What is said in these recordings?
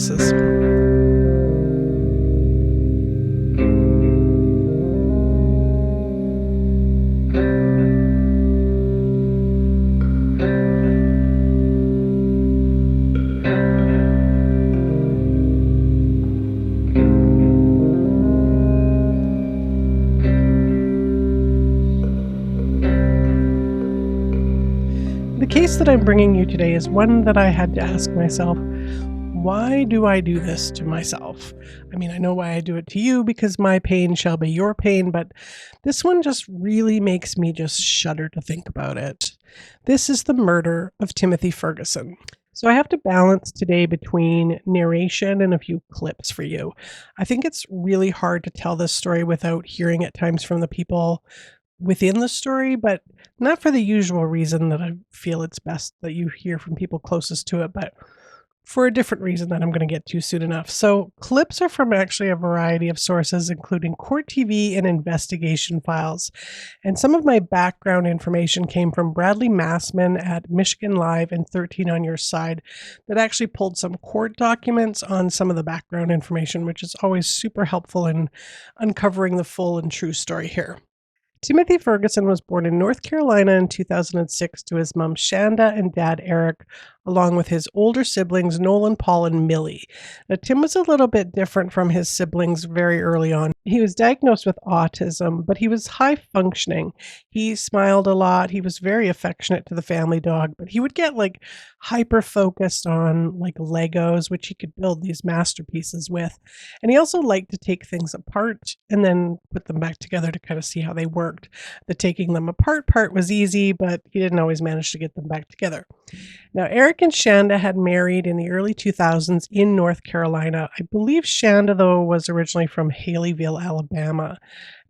voices. The case that I'm bringing you today is one that I had to ask myself, why do I do this to myself? I mean, I know why I do it to you because my pain shall be your pain, but this one just really makes me just shudder to think about it. This is the murder of Timothy Ferguson. So I have to balance today between narration and a few clips for you. I think it's really hard to tell this story without hearing at times from the people within the story, but not for the usual reason that I feel it's best that you hear from people closest to it, but for a different reason that I'm going to get to soon enough. So, clips are from actually a variety of sources, including court TV and investigation files. And some of my background information came from Bradley Massman at Michigan Live and 13 on Your Side, that actually pulled some court documents on some of the background information, which is always super helpful in uncovering the full and true story here. Timothy Ferguson was born in North Carolina in 2006 to his mom Shanda and dad Eric, along with his older siblings Nolan, Paul, and Millie. Now, Tim was a little bit different from his siblings very early on. He was diagnosed with autism, but he was high functioning. He smiled a lot. He was very affectionate to the family dog, but he would get like hyper focused on like Legos, which he could build these masterpieces with. And he also liked to take things apart and then put them back together to kind of see how they worked. The taking them apart part was easy, but he didn't always manage to get them back together. Now, Eric and Shanda had married in the early 2000s in North Carolina. I believe Shanda, though, was originally from Haleyville, Alabama.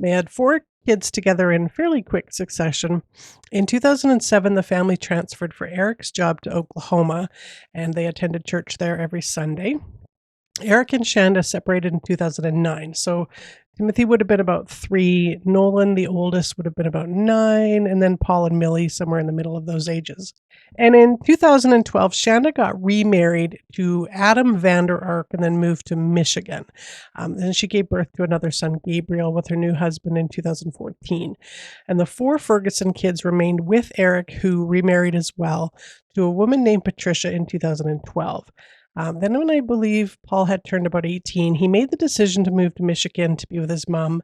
They had 4 kids together in fairly quick succession. In 2007, the family transferred for Eric's job to Oklahoma, and they attended church there every Sunday. Eric and Shanda separated in 2009. So Timothy would have been about 3. Nolan, the oldest, would have been about 9. And then Paul and Millie, somewhere in the middle of those ages. And in 2012, Shanda got remarried to Adam Vander Ark and then moved to Michigan. Then she gave birth to another son, Gabriel, with her new husband in 2014. And the 4 Ferguson kids remained with Eric, who remarried as well, to a woman named Patricia in 2012. Then when I believe Paul had turned about 18, he made the decision to move to Michigan to be with his mom.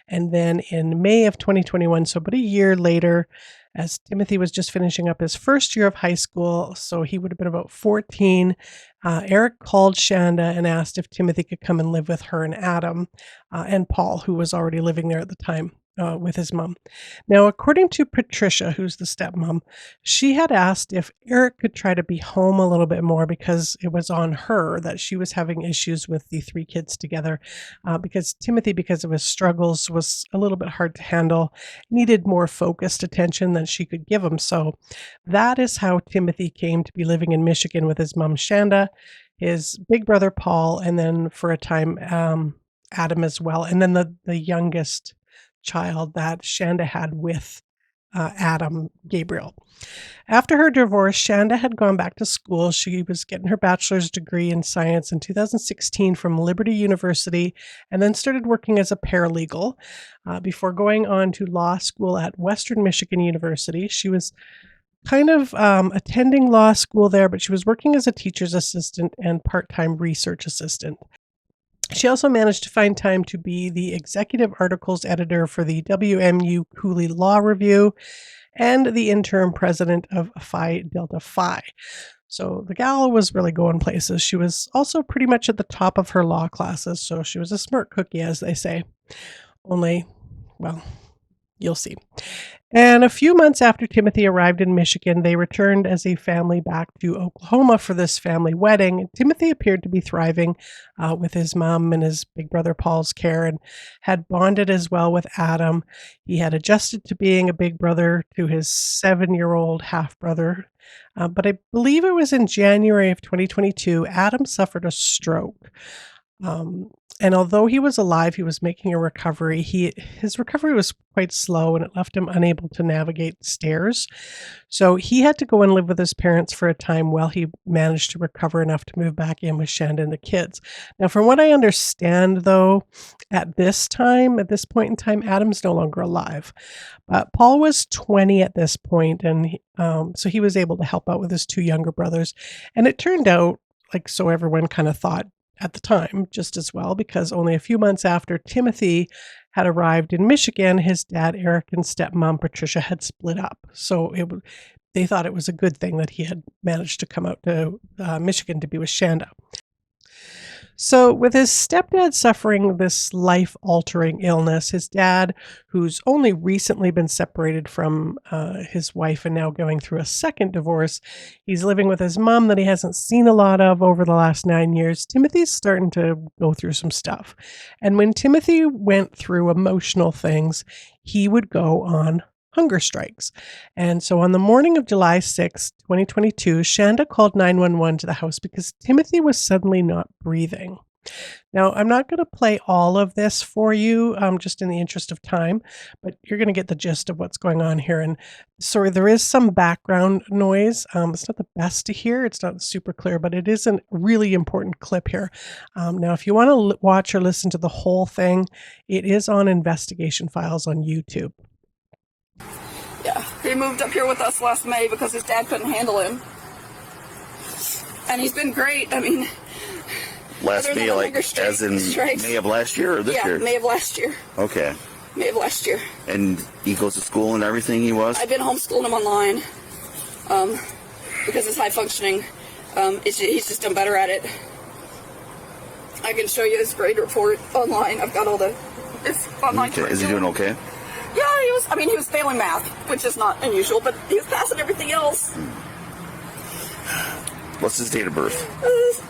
And then in May of 2021, so about a year later, as Timothy was just finishing up his first year of high school, so he would have been about 14, Eric called Shanda and asked if Timothy could come and live with her and Adam and Paul, who was already living there at the time. With his mom. Now, according to Patricia, who's the stepmom, she had asked if Eric could try to be home a little bit more because it was on her that she was having issues with the 3 kids together. Because Timothy, because of his struggles, was a little bit hard to handle, needed more focused attention than she could give him. So that is how Timothy came to be living in Michigan with his mom Shanda, his big brother Paul, and then for a time Adam as well, and then the youngest child that Shanda had with Adam, Gabriel. After her divorce, Shanda had gone back to school. She was getting her bachelor's degree in science in 2016 from Liberty University, and then started working as a paralegal before going on to law school at Western Michigan University. She was kind of attending law school there, but she was working as a teacher's assistant and part-time research assistant. She also managed to find time to be the executive articles editor for the WMU Cooley Law Review and the interim president of Phi Delta Phi. So the gal was really going places. She was also pretty much at the top of her law classes, so she was a smart cookie, as they say. Only, well, you'll see. And a few months after Timothy arrived in Michigan, they returned as a family back to Oklahoma for this family wedding. Timothy appeared to be thriving with his mom and his big brother Paul's care, and had bonded as well with Adam. He had adjusted to being a big brother to his 7-year-old half-brother. But I believe it was in January of 2022, Adam suffered a stroke. Um, and although he was alive, he was making a recovery. His recovery was quite slow, and it left him unable to navigate stairs. So he had to go and live with his parents for a time while he managed to recover enough to move back in with Shanda and the kids. Now, from what I understand, though, at this point in time, Adam's no longer alive. But Paul was 20 at this point, and so he was able to help out with his two younger brothers. And it turned out, like so everyone kind of thought at the time, just as well, because only a few months after Timothy had arrived in Michigan, his dad, Eric, and stepmom, Patricia, had split up. So they thought it was a good thing that he had managed to come out to Michigan to be with Shanda. So, with his stepdad suffering this life altering illness, his dad, who's only recently been separated from his wife and now going through a second divorce, he's living with his mom that he hasn't seen a lot of over the last 9 years. Timothy's starting to go through some stuff. And when Timothy went through emotional things, he would go on hunger strikes. And so on the morning of July 6th, 2022, Shanda called 911 to the house because Timothy was suddenly not breathing. Now, I'm not going to play all of this for you, just in the interest of time, but you're going to get the gist of what's going on here. And sorry, there is some background noise. It's not the best to hear. It's not super clear, but it is a really important clip here. Now, if you want to watch or listen to the whole thing, it is on Investigation Files on YouTube. Yeah, he moved up here with us last May because his dad couldn't handle him. And he's been great. I mean, last May, like, as in May of last year or this year? Yeah, May of last year. Okay. May of last year. And he goes to school and everything, he was? I've been homeschooling him online because it's high functioning. He's just done better at it. I can show you his grade report online. I've got all it's online. Okay. Is he doing okay? Yeah, he was failing math, which is not unusual, but he was passing everything else. What's his date of birth?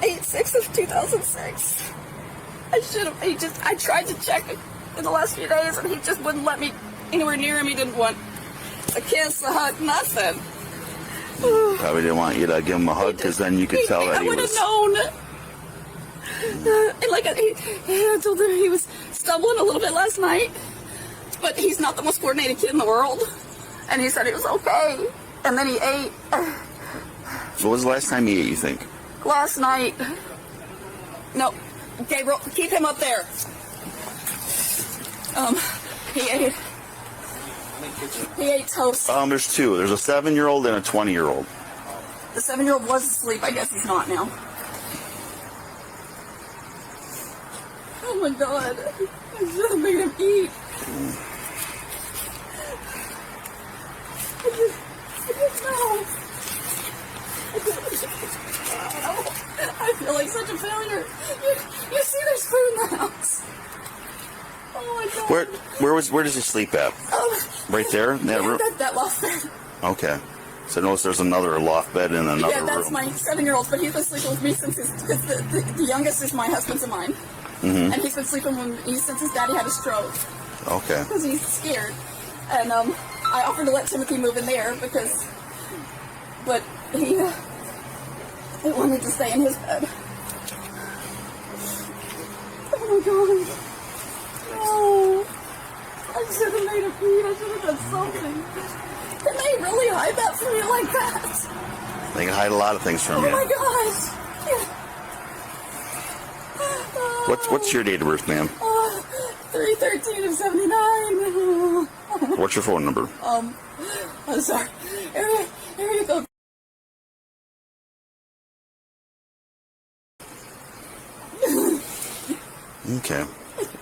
8/6 of 2006. I tried to check in the last few days, and he just wouldn't let me anywhere near him. He didn't want a kiss, a hug, nothing. Probably didn't want you to give him a hug, because then you could tell that he was... I would have known. And I told him he was stumbling a little bit last night, but he's not the most coordinated kid in the world. And he said he was okay. And then he ate. What was the last time he ate, you think? Last night. No, Gabriel, keep him up there. He ate toast. There's two. There's a 7-year-old and a 20-year-old. The 7-year-old was asleep. I guess he's not now. Oh my God. I should have made him eat. I feel like such a failure. You see there's food in the house. Oh my God. Where does he sleep at? Right there? In that room? That loft bed. Okay. So notice there's another loft bed in another room. Yeah, that's my 7-year-old, but he's been sleeping with me since the youngest is my husband's and mine. Mm-hmm. And he's been sleeping with me since his daddy had a stroke. Okay. Because he's scared. And I offered to let Timothy move in there but he wanted to stay in his bed. Oh my God. No. I should have made him eat. I should have done something. Can they really hide that from me like that? They can hide a lot of things from you. Oh my gosh. What's your date of birth, ma'am? 3/13 of 79. What's your phone number? I'm sorry. Area code. Okay.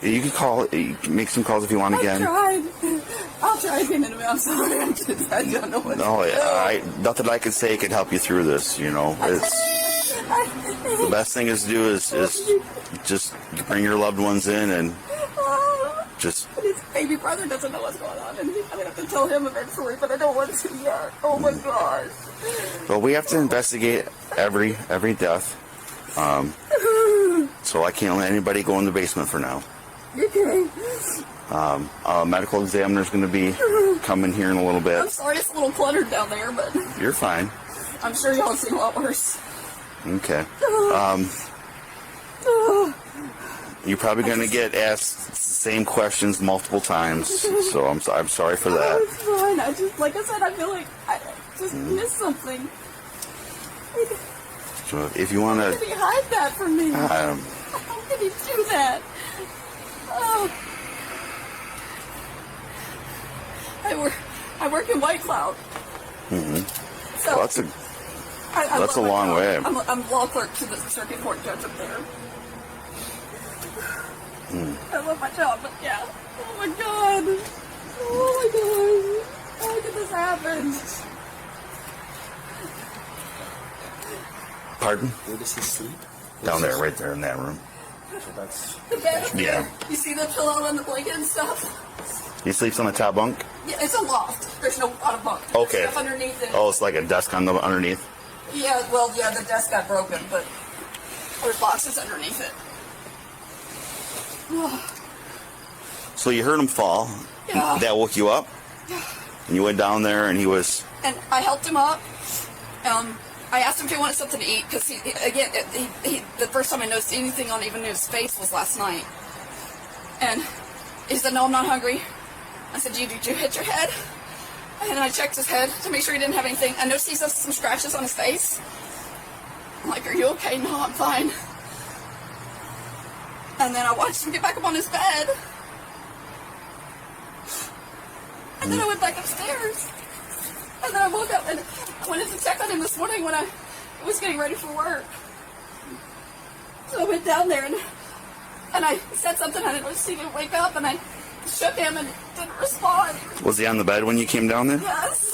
You can call. You can make some calls if you want again. I'll try again in a minute. I'm sorry. I don't know what. No, nothing I can say can help you through this. You know, the best thing is to do is just bring your loved ones in and just. His baby brother doesn't know what's going on, and I'm gonna have to tell him eventually, but I don't want to yet. Oh my gosh. Well, we have to investigate every death. So I can't let anybody go in the basement for now. Okay. A medical examiner's going to be coming here in a little bit. I'm sorry, it's a little cluttered down there, but... You're fine. I'm sure y'all have seen a lot worse. Okay. You're probably going to get asked the same questions multiple times, so I'm sorry for that. It's fine. I just, like I said, I feel like I just missed something. So if you want How to... did he hide that from me? How did he do that? Oh. I work in White Cloud. So Well, that's a long way. I'm law clerk to the circuit court judge up there. I love my job, but yeah. Oh my god. Oh my god. How did this happen? Pardon? Where does he sleep? Down there, right there in that room. So that's... The bed up there. Yeah. You see the pillow and the blanket and stuff? He sleeps on the top bunk? Yeah, it's a loft. There's no bottom bunk. Okay. There's stuff underneath it. Oh, it's like a desk on the underneath? Yeah, well, yeah, the desk got broken, but there's boxes underneath it. So you heard him fall. Yeah. That woke you up? And you went down there and he was... And I helped him up. I asked him if he wanted something to eat, because the first time I noticed anything on even his face was last night. And he said, no, I'm not hungry. I said, did you hit your head? And I checked his head to make sure he didn't have anything. I noticed he has some scratches on his face. I'm like, are you okay? No, I'm fine. And then I watched him get back up on his bed. And then I went back upstairs. And then I woke up and I went in to check on him this morning when I was getting ready for work. So I went down there and I said something. I didn't see him wake up, and I shook him and didn't respond. Was he on the bed when you came down there? Yes.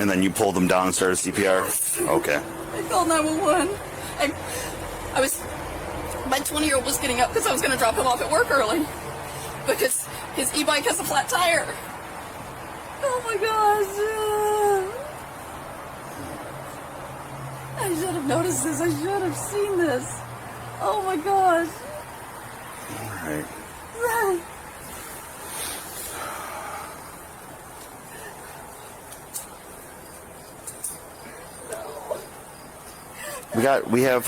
And then you pulled him down and started CPR? Okay. I called 911. My 20-year-old was getting up because I was going to drop him off at work early because his e-bike has a flat tire. Oh my gosh. I should have noticed this. I should have seen this. Oh my gosh. All right. We have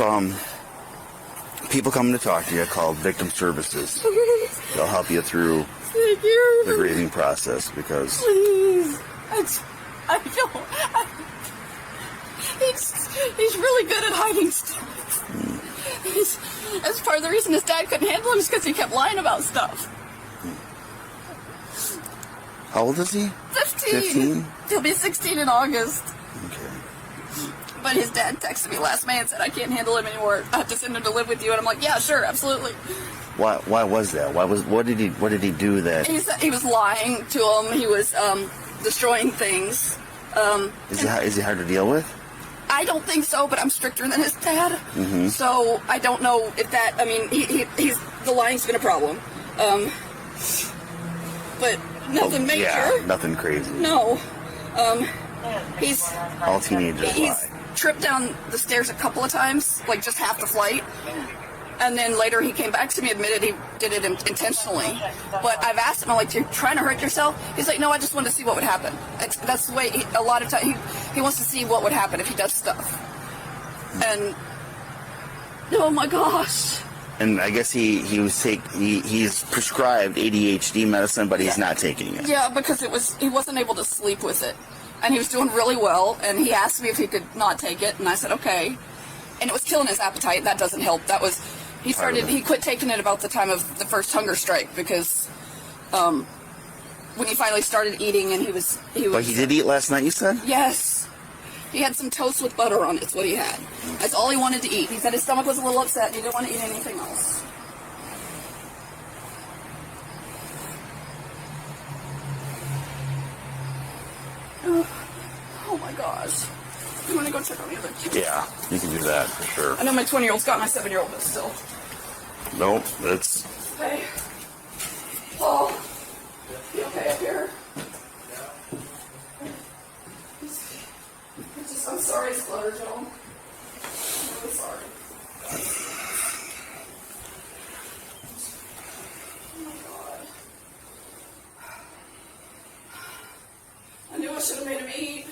people coming to talk to you called Victim Services. They'll help you through Thank you. the grieving process because Please. He's really good at hiding stuff. That's part of the reason his dad couldn't handle him is because he kept lying about stuff. how old is he? 15. 15? He'll be 16 in August. Okay. But his dad texted me last May and said, I can't handle him anymore. I have to send him to live with you. And I'm like, yeah, sure, absolutely. Why was that? What did he do that? He said he was lying to him. He was destroying things. Is he hard to deal with? I don't think so, but I'm stricter than his dad. Mm-hmm. So I don't know if that, I mean, he's the lying's been a problem. But nothing major. Yeah, nothing crazy. No. He's All teenagers lie. tripped down the stairs a couple of times, like just half the flight. And then later he came back to me, admitted he did it intentionally. But I've asked him, I'm like, you're trying to hurt yourself? He's like, no, I just wanted to see what would happen. That's the way, a lot of times, he wants to see what would happen if he does stuff. And, oh my gosh. And I guess he's prescribed ADHD medicine, but he's not taking it. Yeah, because he wasn't able to sleep with it. And he was doing really well, and he asked me if he could not take it, and I said, okay. And it was killing his appetite, and that doesn't help. He quit taking it about the time of the first hunger strike, because when he finally started eating, and he was. But he did eat last night, you said? Yes. He had some toast with butter on it, is what he had. That's all he wanted to eat. He said his stomach was a little upset, and he didn't want to eat anything else. Oh my gosh. You want to go check on the other kids? Yeah, you can do that for sure. I know my 20-year-old's got my 7-year-old, but still. Nope, it's... Hey. Paul. You okay up here? I'm sorry, Slaughter Joe. I'm really sorry. Oh my god. I knew I should have made him eat,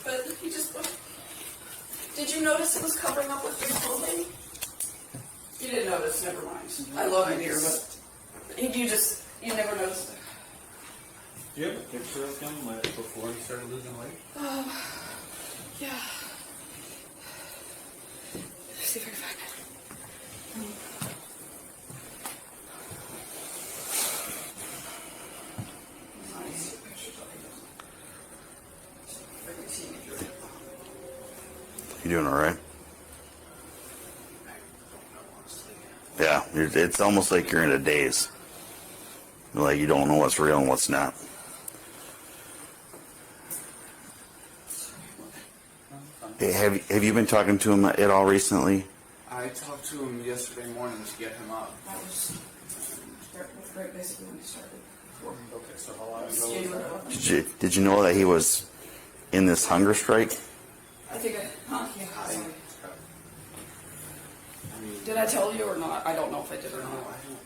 but he just... Did you notice it was covering up with his clothing? You didn't notice, never mind. I love you, dear, but you never noticed. Do you have a picture of him before he started losing weight? Yeah. Let's see if I can find it. You doing all right? Yeah, it's almost like you're in a daze. Like you don't know what's real and what's not. Hey, have you been talking to him at all recently? I talked to him yesterday morning to get him up. That was right basically when we started. Okay, so how long ago was that? Did you know that he was in this hunger strike? Yeah. Did I tell you or not? I don't know if I did or No, not. I don't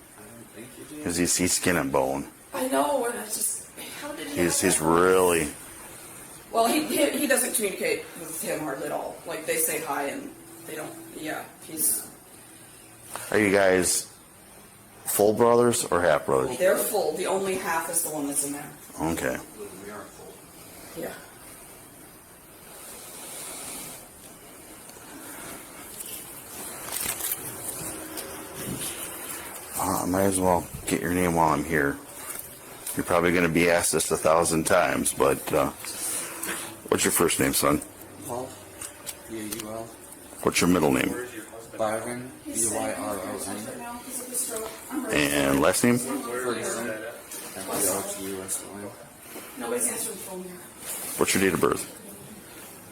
think you did. Because he's skin and bone. I know, and I just, how did he? He's really. Well, he doesn't communicate with him hardly at all. Like they say hi and they don't. Yeah, he's. Are you guys full brothers or half brothers? They're full. The only half is the one that's in there. Okay. We aren't full. Yeah. I might as well get your name while I'm here. You're probably going to be asked this 1,000 times, but what's your first name, son? Paul, B-A-U-L. What's your middle name? Byron, He's B-Y-R-O-N. right now because of the stroke. I'm ready. And last name? Ferguson, F-E-R-G-U-S-O-N. Nobody's answering the phone here. What's your date of birth?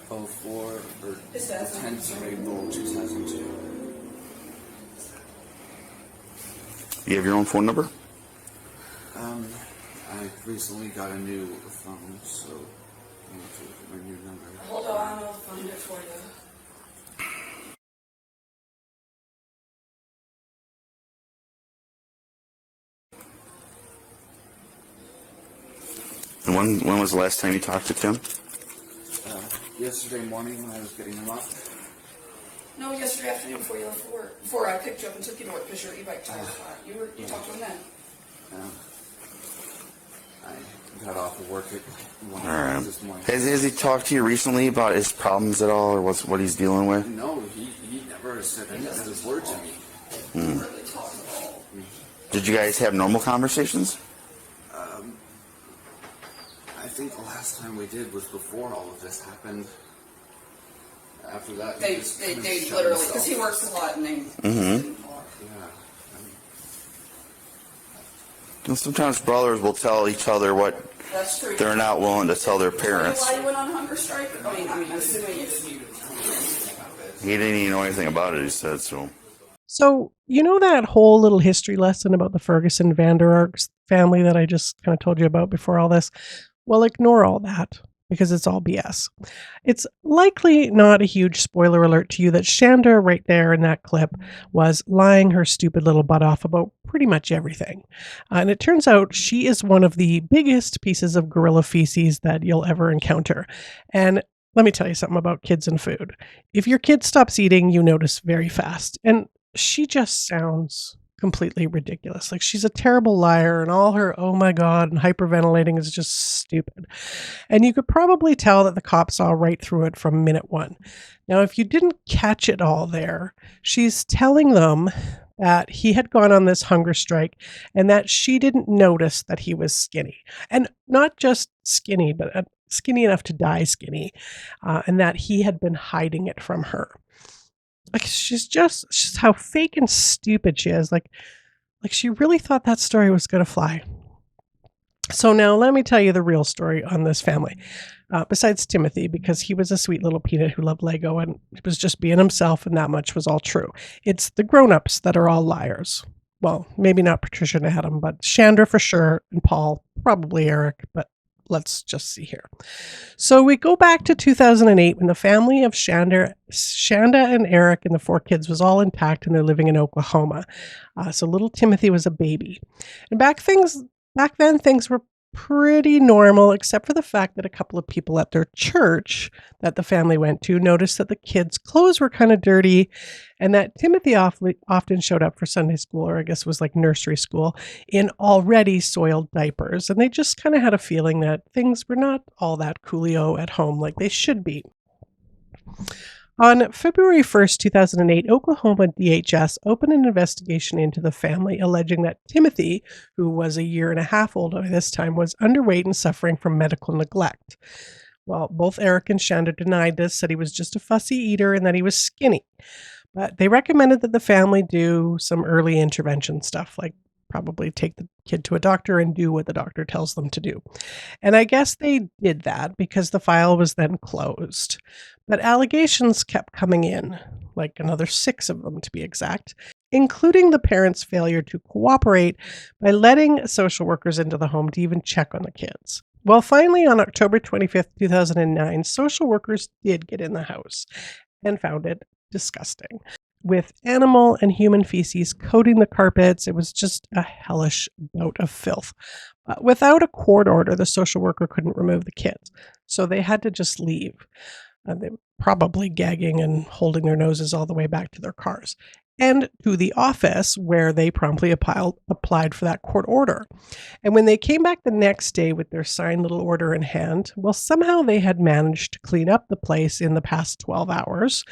04 or His dad's 10th of April 2002. You have your own phone number? I recently got a new phone, so I need to look at my new number. Hold on, I'll find it for you. And when was the last time you talked to Tim? Yesterday morning when I was getting him up. No, yesterday afternoon before you left for work. Before I picked you up and took you to work because your e-bike tire was flat. You talked to him then. I got off of work at 1 All right. this morning. Has he talked to you recently about his problems at all, or what he's dealing with? No, he never said a word to me. Really talk at all. Did you guys have normal conversations? I think the last time we did was before all of this happened. After that, They he just kinda literally, shut himself. because he works a lot and they Mm-hmm. didn't talk. Yeah. And sometimes brothers will tell each other what That's true. they're not willing to tell their parents. Why you went on hunger strike? I mean, I'm assuming you didn't. He didn't even know anything about it, he said so. So, you know that whole little history lesson about the Ferguson Vander Ark's family that I just kind of told you about before all this? Well, ignore all that because it's all BS. It's likely not a huge spoiler alert to you that Shanda, right there in that clip, was lying her stupid little butt off about pretty much everything. And it turns out she is one of the biggest pieces of gorilla feces that you'll ever encounter. And let me tell you something about kids and food. If your kid stops eating, you notice very fast. And she just sounds completely ridiculous. Like she's a terrible liar and all her oh my god and hyperventilating is just stupid. And you could probably tell that the cops saw right through it from minute one. Now, if you didn't catch it all there, she's telling them that he had gone on this hunger strike and that she didn't notice that he was skinny. And not just skinny, but skinny enough to die skinny. And that he had been hiding it from her. Like she's how fake and stupid she is. Like she really thought that story was going to fly. So now let me tell you the real story on this family. Besides Timothy, because he was a sweet little peanut who loved Lego and was just being himself, and that much was all true. It's the grown-ups that are all liars. Well, maybe not Patricia and Adam, but Shanda for sure, and Paul, probably Eric, but let's just see here. So we go back to 2008 when the family of Shanda and Eric and the 4 kids was all intact and they're living in Oklahoma. So little Timothy was a baby. And back then things were pretty normal, except for the fact that a couple of people at their church that the family went to noticed that the kids' clothes were kind of dirty and that Timothy often showed up for Sunday school, or I guess it was like nursery school, in already soiled diapers. And they just kind of had a feeling that things were not all that coolio at home like they should be. On February 1st, 2008, Oklahoma DHS opened an investigation into the family, alleging that Timothy, who was a year and a half old by this time, was underweight and suffering from medical neglect. Well, both Eric and Shanda denied this, said he was just a fussy eater and that he was skinny. But they recommended that the family do some early intervention stuff, like probably take the kid to a doctor and do what the doctor tells them to do. And I guess they did that because the file was then closed. But allegations kept coming in, like another 6 of them to be exact, including the parents' failure to cooperate by letting social workers into the home to even check on the kids. Well, finally, on October 25th, 2009, social workers did get in the house and found it disgusting. With animal and human feces coating the carpets, it was just a hellish bout of filth. Without a court order, the social worker couldn't remove the kids, so they had to just leave. They were probably gagging and holding their noses all the way back to their cars and to the office where they promptly applied for that court order. And when they came back the next day with their signed little order in hand, well, somehow they had managed to clean up the place in the past 12 hours.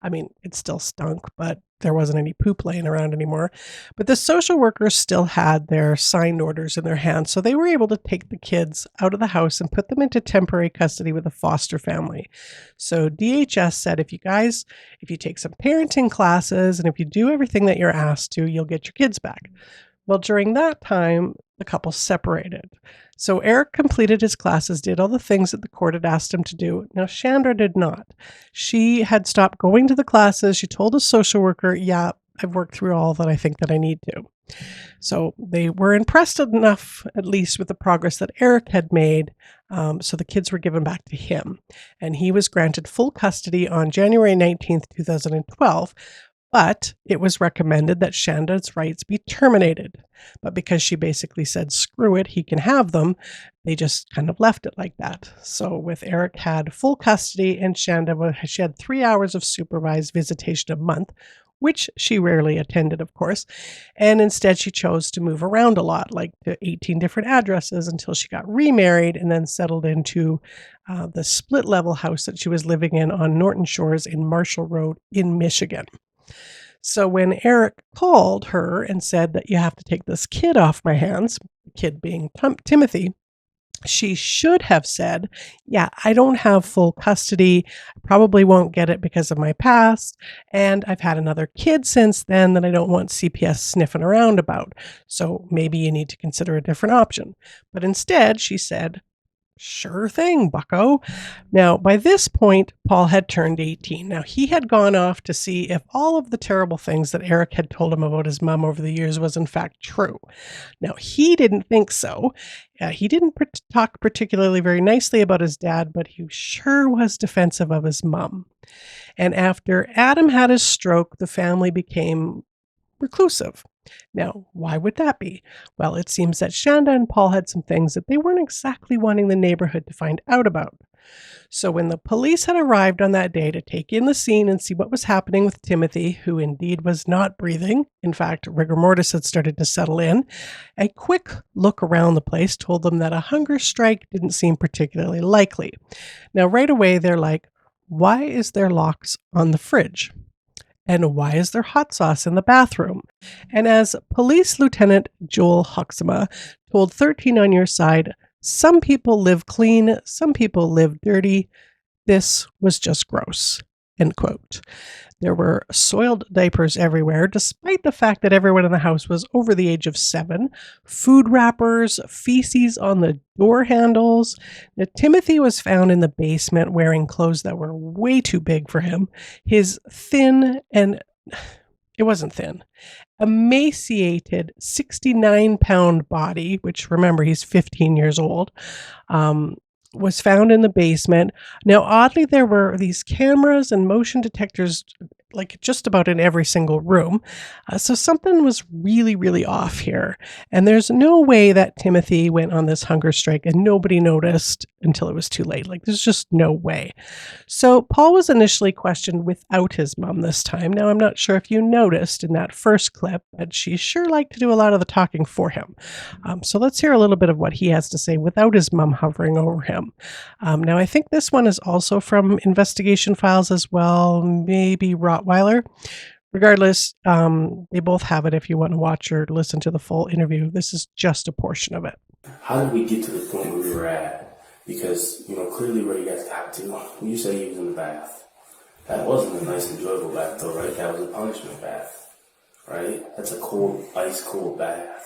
I mean, it still stunk, but there wasn't any poop laying around anymore. But the social workers still had their signed orders in their hands, so they were able to take the kids out of the house and put them into temporary custody with a foster family. So DHS said, if you take some parenting classes and if you do everything that you're asked to, you'll get your kids back. Well, during that time, the couple separated. So Eric completed his classes, did all the things that the court had asked him to do. Now, Shanda did not. She had stopped going to the classes. She told a social worker, yeah, I've worked through all that I think that I need to. So they were impressed enough, at least, with the progress that Eric had made. So the kids were given back to him. And he was granted full custody on January 19th, 2012. But it was recommended that Shanda's rights be terminated. But because she basically said, screw it, he can have them, they just kind of left it like that. So with Eric had full custody and Shanda, she had 3 hours of supervised visitation a month, which she rarely attended, of course. And instead she chose to move around a lot, like to 18 different addresses until she got remarried and then settled into the split level house that she was living in on Norton Shores in Marshall Road in Michigan. So when Eric called her and said that you have to take this kid off my hands, the kid being Timothy, she should have said, yeah, I don't have full custody. I probably won't get it because of my past. And I've had another kid since then that I don't want CPS sniffing around about. So maybe you need to consider a different option. But instead, she said, sure thing, bucko. Now, by this point, Paul had turned 18. Now, he had gone off to see if all of the terrible things that Eric had told him about his mom over the years was in fact true. Now, he didn't think so. He didn't talk particularly very nicely about his dad, but he sure was defensive of his mom. And after Adam had his stroke, the family became reclusive. Now, why would that be? Well, it seems that Shanda and Paul had some things that they weren't exactly wanting the neighborhood to find out about. So when the police had arrived on that day to take in the scene and see what was happening with Timothy, who indeed was not breathing, in fact, rigor mortis had started to settle in, a quick look around the place told them that a hunger strike didn't seem particularly likely. Now, right away, they're like, why is there locks on the fridge? And why is there hot sauce in the bathroom? And as Police Lieutenant Joel Huxama told 13 on Your Side, some people live clean, some people live dirty. This was just gross. End quote. There were soiled diapers everywhere, despite the fact that everyone in the house was over the age of 7. Food wrappers, feces on the door handles. Now, Timothy was found in the basement wearing clothes that were way too big for him. His thin and it wasn't thin, emaciated 69-pound body, which remember he's 15 years old, was found in the basement. Now, oddly, there were these cameras and motion detectors like just about in every single room. So something was really, really off here. And there's no way that Timothy went on this hunger strike and nobody noticed until it was too late. Like, there's just no way. So Paul was initially questioned without his mom this time. Now, I'm not sure if you noticed in that first clip, but she sure liked to do a lot of the talking for him. So let's hear a little bit of what he has to say without his mom hovering over him. Now, I think this one is also from investigation files as well, maybe Rottweiler. Regardless, they both have it if you want to watch or listen to the full interview. This is just a portion of it. How did we get to the point where we were at? Because, clearly where you guys got to, you say he was in the bath. That wasn't a nice, enjoyable bath, though, right? That was a punishment bath, right? That's a cold, ice cold bath.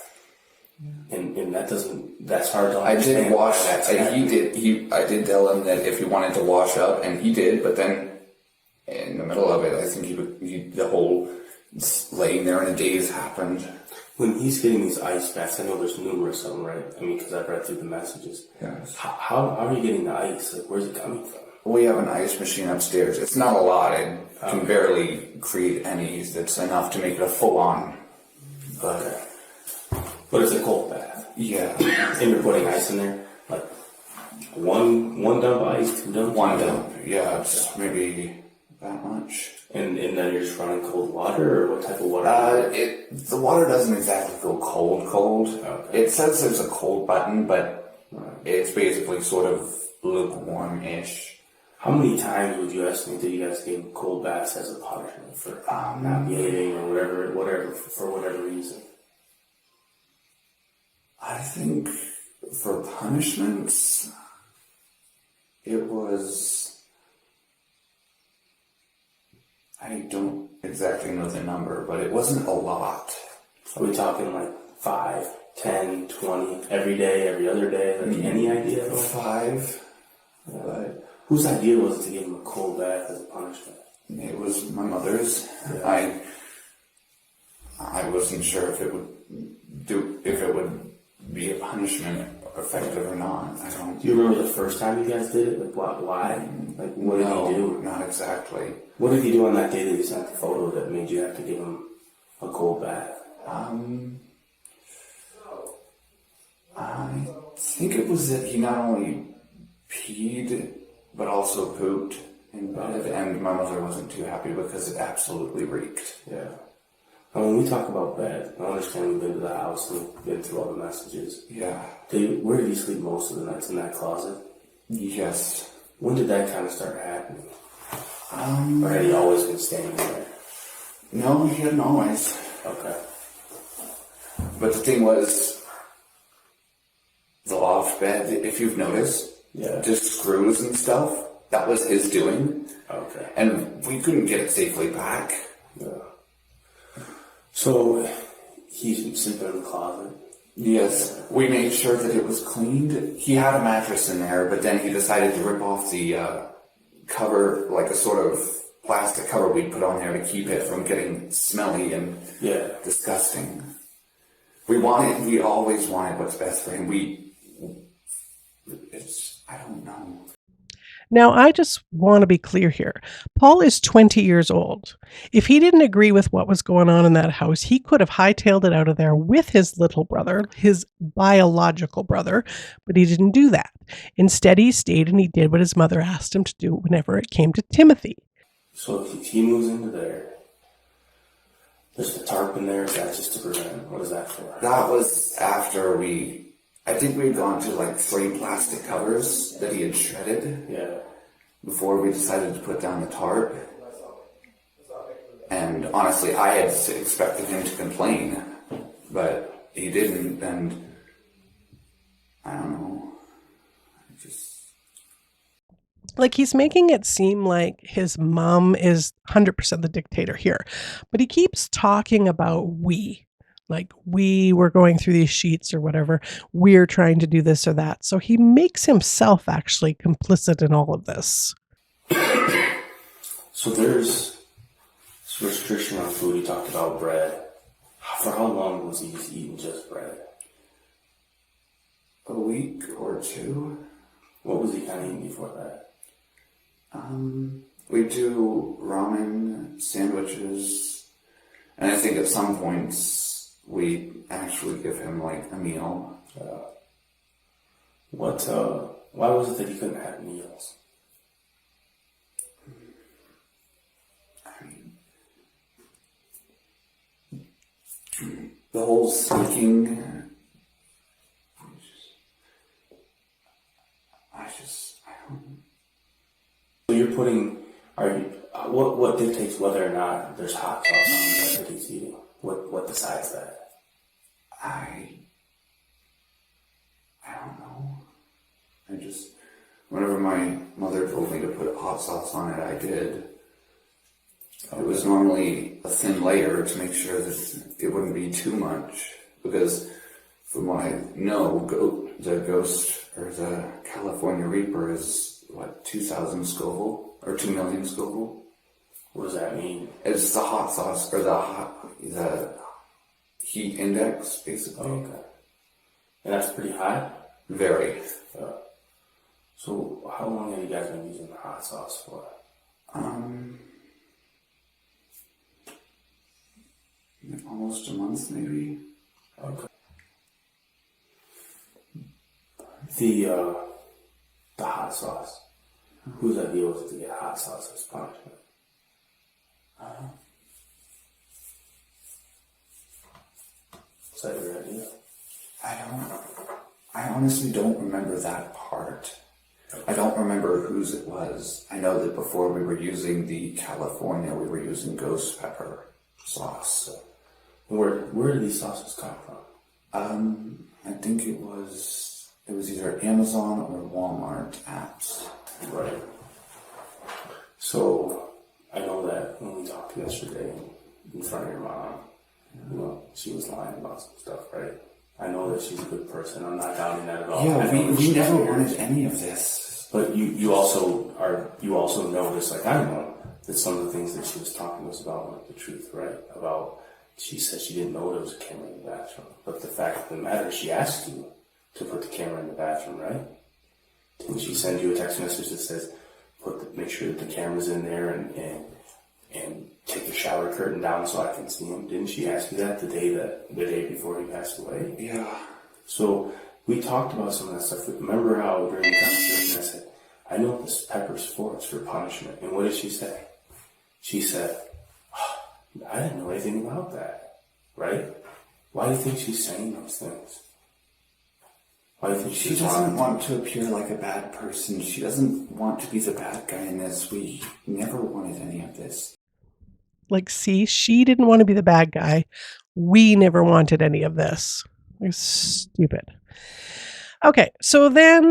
And that's hard to I understand. did wash, and I did tell him that if he wanted to wash up, and he did, but then in the middle of it, I think the whole laying there in a daze happened. When he's getting these ice baths, I know there's numerous of them, right? I mean, because I've read through the messages. Yes. How are you getting the ice? Like, where's it coming from? We have an ice machine upstairs. It's not a lot. It can barely create any. It's enough to make it a full-on. Okay. But it's a cold bath. Yeah. And you're putting ice in there? Like, one dump of ice, 2 dumps? One dump. Yeah, it's maybe that much. And then you're just running cold water, or what type of water? The water doesn't exactly go cold. Okay. It says there's a cold button, but it's basically sort of lukewarm-ish. How many times would you estimate that you guys gave cold baths as a punishment for not behaving or whatever, for whatever reason? I think for punishments, it was... I don't exactly know the number, but it wasn't a lot. Are we talking like 5, 10, 20, every day, every other day? Like, any idea? 5. But whose idea was it to give him a cold bath as a punishment? it was my mother's. Yeah. I wasn't sure if it would be a punishment effective or not. I don't. Do you remember the first time you guys did it? Like, why? Like, what did he do? Not exactly. What did he do on that day that you sent the photo that made you have to give him a cold bath? I think it was that he not only peed, but also pooped in bed, and my mother wasn't too happy because it absolutely reeked. Yeah. And when we talk about bed, I understand we've been to the house and we've been through all the messages. Yeah. Where did he sleep most of the nights? In that closet? Yes. When did that kind of start happening? Or had he always been staying there? No, he hadn't always. Okay. But the thing was, the loft bed, if you've noticed, just screws and stuff, that was his doing. Okay. And we couldn't get it safely back. Yeah. So, he's sleeping in the closet? Yes. We made sure that it was cleaned. He had a mattress in there, but then he decided to rip off the cover, like a sort of plastic cover we'd put on there to keep it from getting smelly and disgusting. We always wanted what's best for him. I don't know. Now, I just want to be clear here. Paul is 20 years old. If he didn't agree with what was going on in that house, he could have hightailed it out of there with his little brother, his biological brother, but he didn't do that. Instead, he stayed and he did what his mother asked him to do whenever it came to Timothy. So he moves into there. There's the tarp in there. Is that just to prevent? What is that for? That was after I think we had gone to like 3 plastic covers that he had shredded. Yeah. Before we decided to put down the tarp. And honestly, I had expected him to complain, but he didn't, and I don't know. Like, he's making it seem like his mom is 100% the dictator here, but he keeps talking about we. Like, we were going through these sheets or whatever. We're trying to do this or that. So he makes himself actually complicit in all of this. So there's restriction on food. You talked about bread. For how long was he eating just bread? A week or 2. What was he kind of eating before that? We do ramen, sandwiches, and I think at some points we actually give him like a meal. Why was it that he couldn't have meals? I mean, the whole sneaking. I don't. So you're putting, what dictates whether or not there's hot sauce on the bread that he's eating? What decides that? I don't know. Whenever my mother told me to put hot sauce on it, I did. It was normally a thin layer to make sure that it wouldn't be too much, because from what I know, the ghost or the California Reaper is 2,000 Scoville or 2 million Scoville. What does that mean? It's the hot sauce or the heat index, basically. Okay. And that's pretty high? Very. So how long have you guys been using the hot sauce for? Almost a month, maybe. Okay. The hot sauce. Whose idea was it to get hot sauce as punishment? Was that your idea? I honestly don't remember that part. I don't remember whose it was. I know that before we were using the California, we were using ghost pepper sauce. Where do these sauces come from? I think it was either Amazon or Walmart apps. Right. So I know that when we talked yesterday in front of your mom, she was lying about some stuff, right? I know that she's a good person. I'm not doubting that at all. Yeah, we never wanted any of this. But you also noticed, like I know, that some of the things that she was talking to us about weren't the truth, right? She said she didn't know there was a camera in the bathroom. But the fact of the matter, she asked you to put the camera in the bathroom, right? Didn't she send you a text message that says, make sure that the camera's in there and take the shower curtain down so I can see him? Didn't she ask you that the day before he passed away? Yeah. So we talked about some of that stuff. Remember how during the conversation I said, I know what this pepper's for, it's for punishment. And what did she say? She said, I didn't know anything about that, right? Why do you think she's saying those things? Why do you think she doesn't want to appear like a bad person. She doesn't want to be the bad guy in this. We never wanted any of this. See, she didn't want to be the bad guy. We never wanted any of this. It's stupid. Okay, so then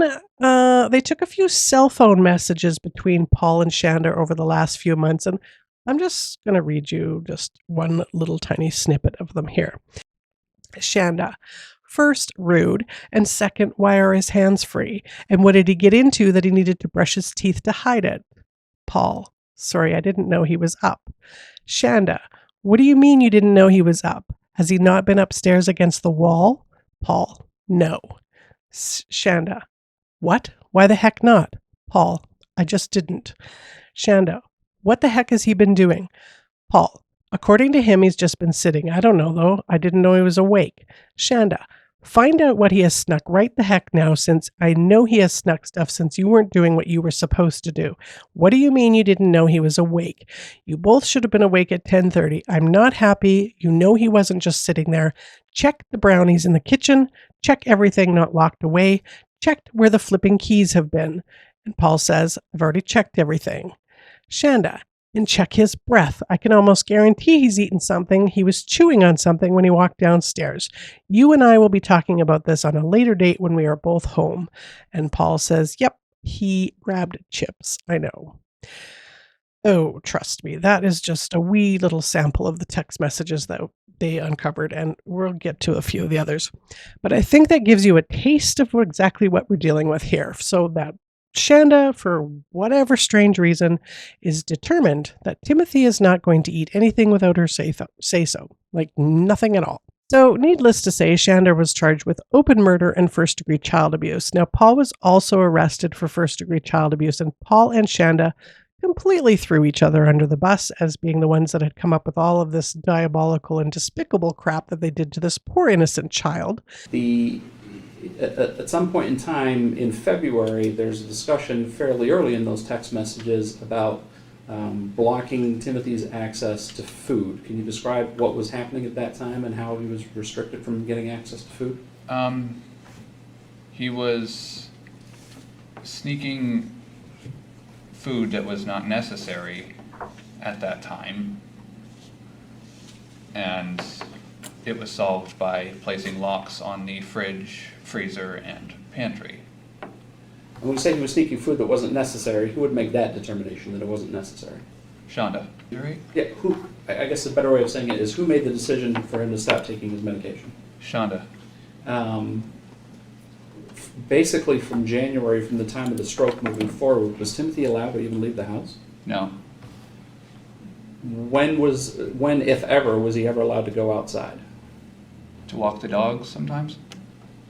they took a few cell phone messages between Paul and Shanda over the last few months, and I'm just going to read you just one little tiny snippet of them here. Shanda: first, rude, and second, why are his hands free? And what did he get into that he needed to brush his teeth to hide it? Paul: sorry, I didn't know he was up. Shanda: what do you mean you didn't know he was up? Has he not been upstairs against the wall? Paul: no. Shanda: what? Why the heck not? Paul: I just didn't. Shanda: what the heck has he been doing? Paul: according to him, he's just been sitting. I don't know, though. I didn't know he was awake. Shanda: find out what he has snuck right the heck now, since I know he has snuck stuff since you weren't doing what you were supposed to do. What do you mean you didn't know he was awake? You both should have been awake at 10:30. I'm not happy. You know he wasn't just sitting there. Check the brownies in the kitchen. Check everything not locked away. Checked where the flipping keys have been. And Paul says, I've already checked everything. Shanda: and check his breath. I can almost guarantee he's eaten something. He was chewing on something when he walked downstairs. You and I will be talking about this on a later date when we are both home. And Paul says, yep, he grabbed chips. I know. Oh, trust me, that is just a wee little sample of the text messages that they uncovered, and we'll get to a few of the others. But I think that gives you a taste of exactly what we're dealing with here. So that Shanda, for whatever strange reason, is determined that Timothy is not going to eat anything without her say so, like nothing at all. So, needless to say, Shanda was charged with open murder and first-degree child abuse. Now, Paul was also arrested for first-degree child abuse, and Paul and Shanda completely threw each other under the bus as being the ones that had come up with all of this diabolical and despicable crap that they did to this poor innocent child. At some point in time in February, there's a discussion fairly early in those text messages about blocking Timothy's access to food. Can you describe what was happening at that time and how he was restricted from getting access to food? He was sneaking food that was not necessary at that time, and it was solved by placing locks on the fridge, freezer, and pantry. When we say he was sneaking food that wasn't necessary, who would make that determination that it wasn't necessary? Shanda. You right? Yeah, who? I guess a better way of saying it is who made the decision for him to stop taking his medication? Shanda. Basically, from January, from the time of the stroke moving forward, was Timothy allowed to even leave the house? No. When, if ever, was he ever allowed to go outside? To walk the dogs sometimes?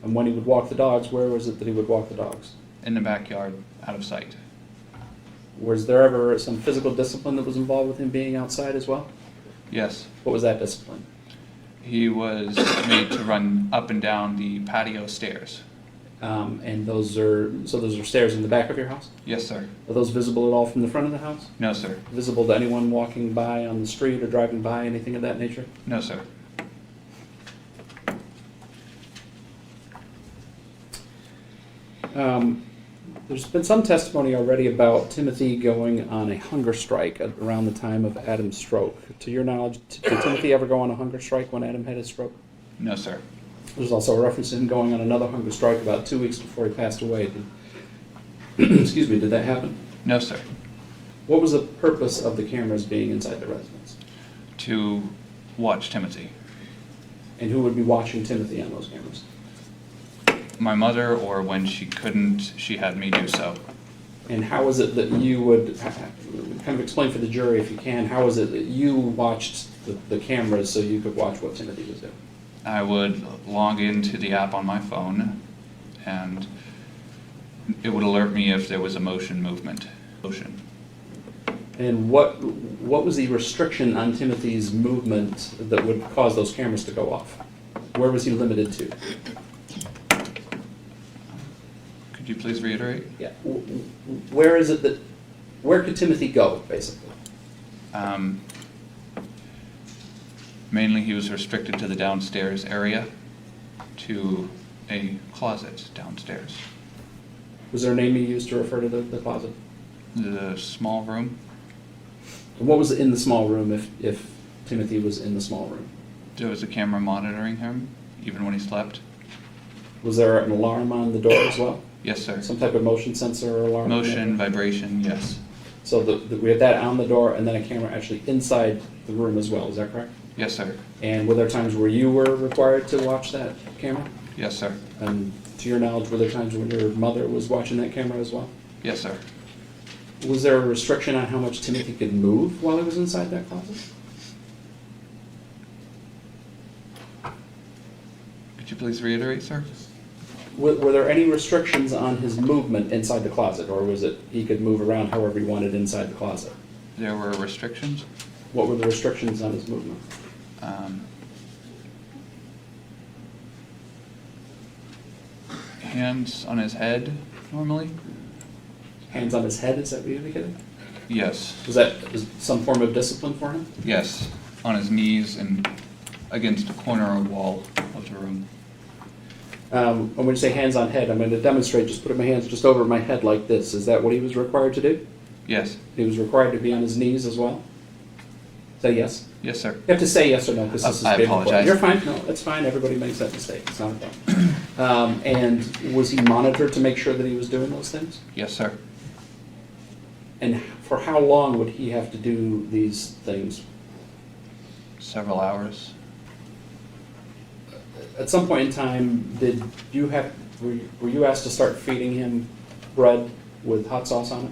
And when he would walk the dogs, where was it that he would walk the dogs? In the backyard, out of sight. Was there ever some physical discipline that was involved with him being outside as well? Yes. What was that discipline? He was made to run up and down the patio stairs. And those are stairs in the back of your house? Yes, sir. Are those visible at all from the front of the house? No, sir. Visible to anyone walking by on the street or driving by, anything of that nature? No, sir. There's been some testimony already about Timothy going on a hunger strike around the time of Adam's stroke. To your knowledge, did Timothy ever go on a hunger strike when Adam had his stroke? No, sir. There's also a reference to him going on another hunger strike about 2 weeks before he passed away. Excuse me, did that happen? No, sir. What was the purpose of the cameras being inside the residence? To watch Timothy. And who would be watching Timothy on those cameras? My mother, or when she couldn't, she had me do so. And how is it that you would, kind of explain for the jury if you can, how is it that you watched the cameras so you could watch what Timothy was doing? I would log into the app on my phone, and it would alert me if there was a movement. And what was the restriction on Timothy's movement that would cause those cameras to go off? Where was he limited to? Could you please reiterate? Yeah. Where is it that, where could Timothy go, basically? Mainly he was restricted to the downstairs area, to a closet downstairs. Was there a name you used to refer to the closet? The small room. And what was in the small room if Timothy was in the small room? There was a camera monitoring him, even when he slept. Was there an alarm on the door as well? Yes, sir. Some type of motion sensor or alarm? Motion, vibration, yes. So we had that on the door and then a camera actually inside the room as well, is that correct? Yes, sir. And were there times where you were required to watch that camera? Yes, sir. And to your knowledge, were there times when your mother was watching that camera as well? Yes, sir. Was there a restriction on how much Timothy could move while he was inside that closet? Could you please reiterate, sir? Were there any restrictions on his movement inside the closet, or was it he could move around however he wanted inside the closet? There were restrictions. What were the restrictions on his movement? Hands on his head, normally? Hands on his head, is that what you indicated? Yes. Was that some form of discipline for him? Yes. On his knees and against a corner or wall of the room. And when you say hands on head, I'm going to demonstrate just putting my hands just over my head like this. Is that what he was required to do? Yes. He was required to be on his knees as well? Say yes. Yes, sir. You have to say yes or no, because this is I being apologize. recorded. You're fine. No, that's fine. Everybody makes that mistake. It's not a problem. And was he monitored to make sure that he was doing those things? Yes, sir. And for how long would he have to do these things? Several hours. At some point in time, were you asked to start feeding him bread with hot sauce on it?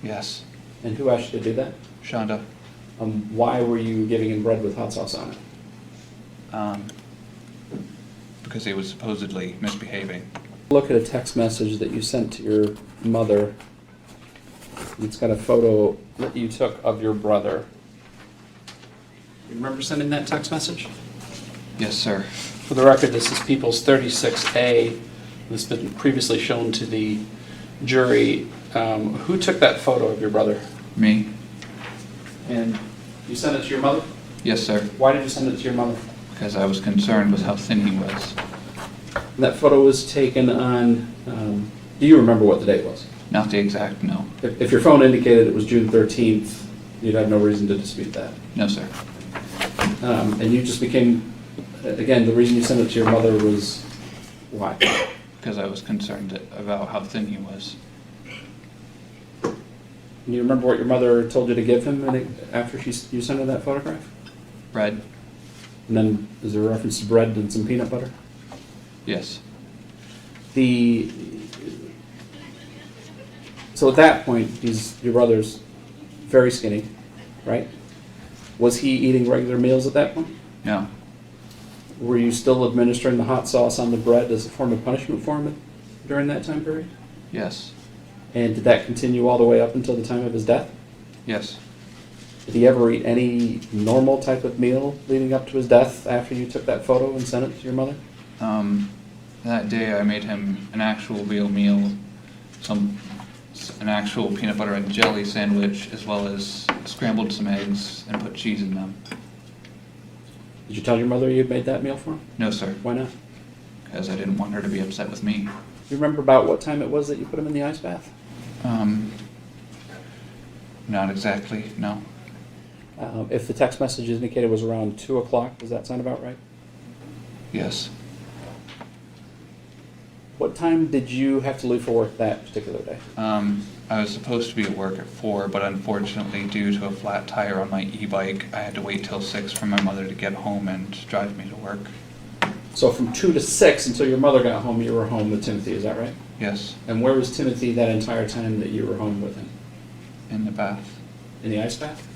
Yes. And who asked you to do that? Shanda. Why were you giving him bread with hot sauce on it? Because he was supposedly misbehaving. Look at a text message that you sent to your mother It's got a photo that you took of your brother. You remember sending that text message? Yes, sir. For the record, this is People's 36A. This has been previously shown to the jury. Who took that photo of your brother? Me? And you sent it to your mother? Yes, sir. Why did you send it to your mother? Because I was concerned with how thin he was. And that photo was taken on, do you remember what the date was? Not the exact, no. If your phone indicated it was June 13th, you'd have no reason to dispute that. No, sir. And you just became, again, the reason you sent it to your mother was why? Because I was concerned about how thin he was. And you remember what your mother told you to give him after you sent her that photograph? Bread? And then is there a reference to bread and some peanut butter? Yes. So at that point, your brother's very skinny, right? Was he eating regular meals at that point? No. Were you still administering the hot sauce on the bread as a form of punishment for him during that time period? Yes. And did that continue all the way up until the time of his death? Yes. Did he ever eat any normal type of meal leading up to his death after you took that photo and sent it to your mother? That day I made him an actual real meal, an actual peanut butter and jelly sandwich, as well as scrambled some eggs and put cheese in them. Did you tell your mother you had made that meal for him? No, sir. Why not? Because I didn't want her to be upset with me. Do you remember about what time it was that you put him in the ice bath? Not exactly, no. If the text message indicated it was around 2 o'clock, does that sound about right? Yes. What time did you have to leave for work that particular day? I was supposed to be at work at 4, but unfortunately, due to a flat tire on my e-bike, I had to wait till 6 for my mother to get home and drive me to work. So from 2 to 6 until your mother got home, you were home with Timothy, is that right? Yes, And where was Timothy that entire time that you were home with him? in the bath. In the ice bath?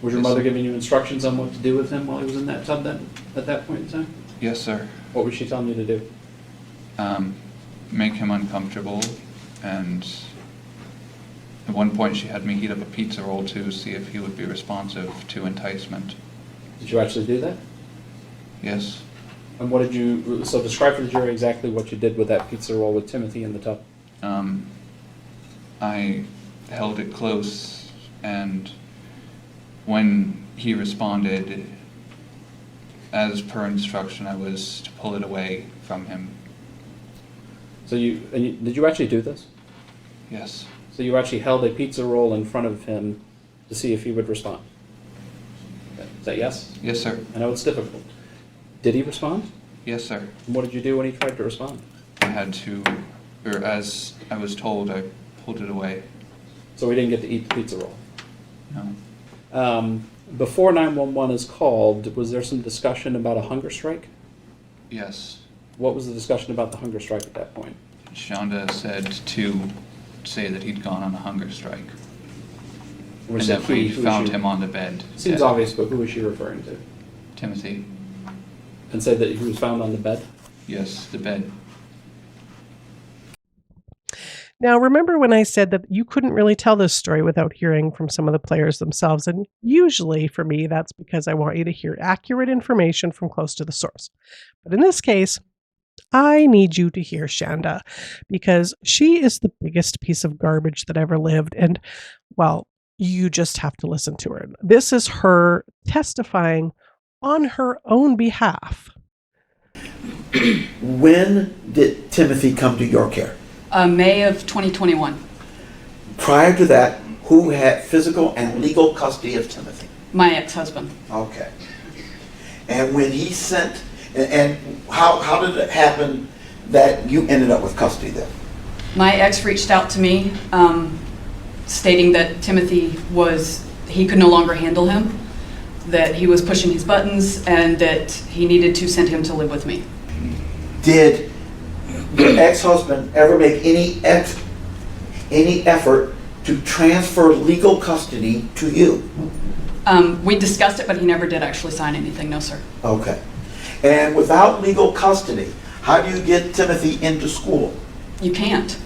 Was your Yes, mother sir. giving you instructions on what to do with him while he was in that tub then, at that point in time? Yes, sir. What was she telling you to do? Make him uncomfortable, and at one point she had me heat up a pizza roll to see if he would be responsive to enticement. Did you actually do that? Yes. And what did you, so describe for the jury exactly what you did with that pizza roll with Timothy in the tub. I held it close, and when he responded, as per instruction, I was to pull it away from him. So did you actually do this? Yes. So you actually held a pizza roll in front of him to see if he would respond? Is that yes? Yes, sir. I know it's difficult. Did he respond? Yes, sir. And what did you do when he tried to respond? I had to, or as I was told, I pulled it away. So we didn't get to eat the pizza roll. No. Before 911 is called, was there some discussion about a hunger strike? Yes. What was the discussion about the hunger strike at that point? Shanda said to say that he'd gone on a hunger strike. When And said that we he, who was found she- him on the bed. Seems dead. obvious, but who was she referring to? Timothy. And said that he was found on the bed? Yes, the bed. Now, remember when I said that you couldn't really tell this story without hearing from some of the players themselves? And usually for me, that's because I want you to hear accurate information from close to the source. But in this case, I need you to hear Shanda, because she is the biggest piece of garbage that ever lived. And, well, you just have to listen to her. This is her testifying on her own behalf. When did Timothy come to your care? May of 2021. Prior to that, who had physical and legal custody of Timothy? My ex-husband. Okay. And when he sent, and how did it happen that you ended up with custody then? My ex reached out to me, stating that Timothy he could no longer handle him, that he was pushing his buttons, and that he needed to send him to live with me. Did your ex-husband ever make any effort to transfer legal custody to you? We discussed it, but he never did actually sign anything, no sir. Okay. And without legal custody, how do you get Timothy into school? You can't.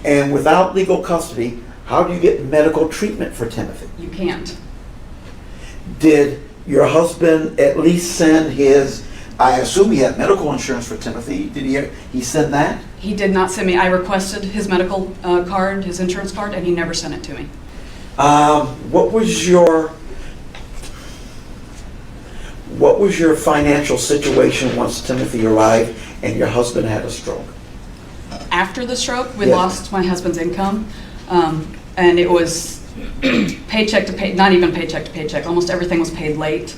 And without legal custody, How do you get medical treatment for Timothy? You can't. Did your husband at least send his, I assume he had medical insurance for Timothy, did he send that? He did not send me. I requested his medical card, his insurance card, and he never sent it to me. What was your financial situation once Timothy arrived and your husband had a stroke? After the stroke, we Yes. lost my husband's income, and it was paycheck to pay, not even paycheck to paycheck. Almost everything was paid late.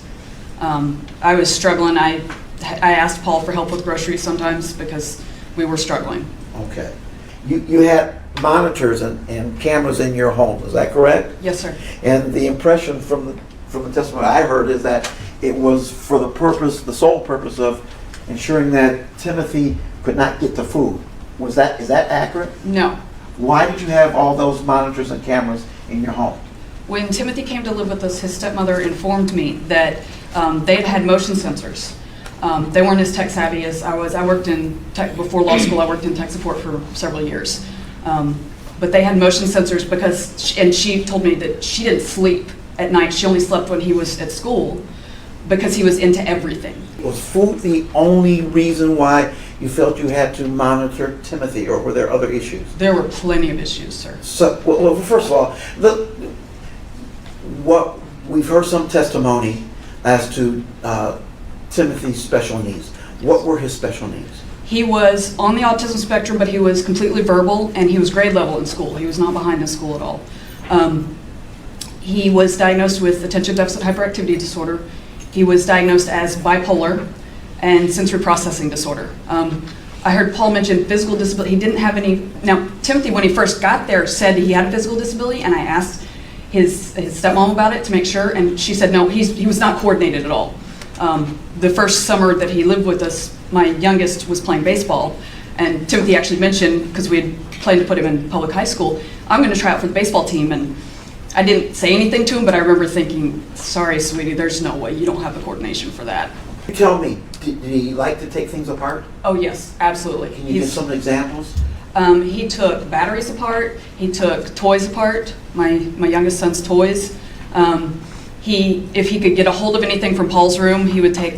I was struggling. I asked Paul for help with groceries sometimes because we were struggling. Okay. You had monitors and cameras in your home, is that correct? Yes, sir. And the impression from the testimony I heard is that it was for the sole purpose of ensuring that Timothy could not get to food. Is that accurate? No. Why did you have all those monitors and cameras in your home? When Timothy came to live with us, his stepmother informed me that they had motion sensors. They weren't as tech savvy as I was. I worked in tech before law school. I worked in tech support for several years. But they had motion sensors and she told me that she didn't sleep at night. She only slept when he was at school because he was into everything. Was food the only reason why you felt you had to monitor Timothy, or were there other issues? There were plenty of issues, sir. So, well, first of all, what we've heard some testimony as to Timothy's special needs. What were his special needs? He was on the autism spectrum, but he was completely verbal, and he was grade level in school. He was not behind in school at all. He was diagnosed with attention deficit hyperactivity disorder. He was diagnosed as bipolar and sensory processing disorder. I heard Paul mention physical disability. He didn't have any. Now, Timothy, when he first got there, said he had a physical disability, and I asked his stepmom about it to make sure, and she said no, he was not coordinated at all. The first summer that he lived with us, my youngest was playing baseball, and Timothy actually mentioned, because we had planned to put him in public high school, I'm going to try out for the baseball team, and I didn't say anything to him, but I remember thinking, sorry, sweetie, there's no way, you don't have the coordination for that. Tell me, did he like to take things apart? Oh yes, absolutely. Can you give some examples? He took batteries apart, he took toys apart, my youngest son's toys. If he could get a hold of anything from Paul's room, he would take,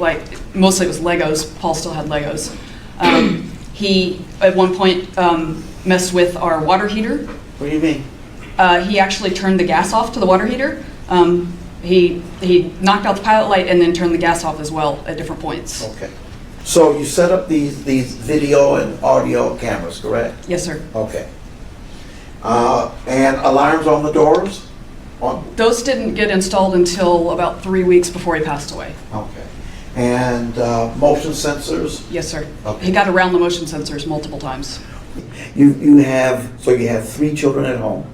mostly it was Legos. Paul still had Legos. He, at one point, messed with our water heater. What do you mean? He actually turned the gas off to the water heater. He knocked out the pilot light and then turned the gas off as well at different points. Okay. So you set up these video and audio cameras, correct? Yes, sir. Okay. And alarms on the doors? Those didn't get installed until about 3 weeks before he passed away. Okay. And motion sensors? Yes, sir. Okay. He got around the motion sensors multiple times. You have 3 children at home?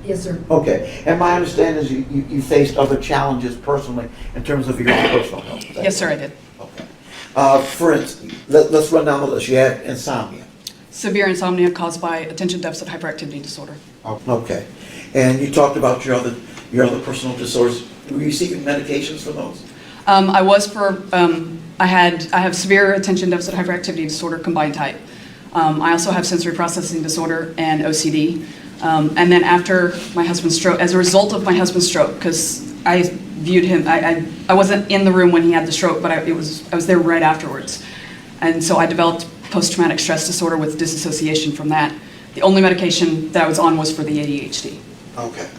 Yes, sir. Okay. And my understanding is you faced other challenges personally in terms of your own personal health. Is that Yes, sir, I correct? did. Okay. For instance, let's run down the list. You had insomnia. Severe insomnia caused by attention deficit hyperactivity disorder. Okay. And you talked about your other personal disorders. Were you receiving medications for those? I was for, I have severe attention deficit hyperactivity disorder combined type. I also have sensory processing disorder and OCD. And then after my husband's stroke, as a result of my husband's stroke, because I viewed him, I wasn't in the room when he had the stroke, but I was there right afterwards. And so I developed post-traumatic stress disorder with disassociation from that. The only medication that I was on was for the ADHD. Okay.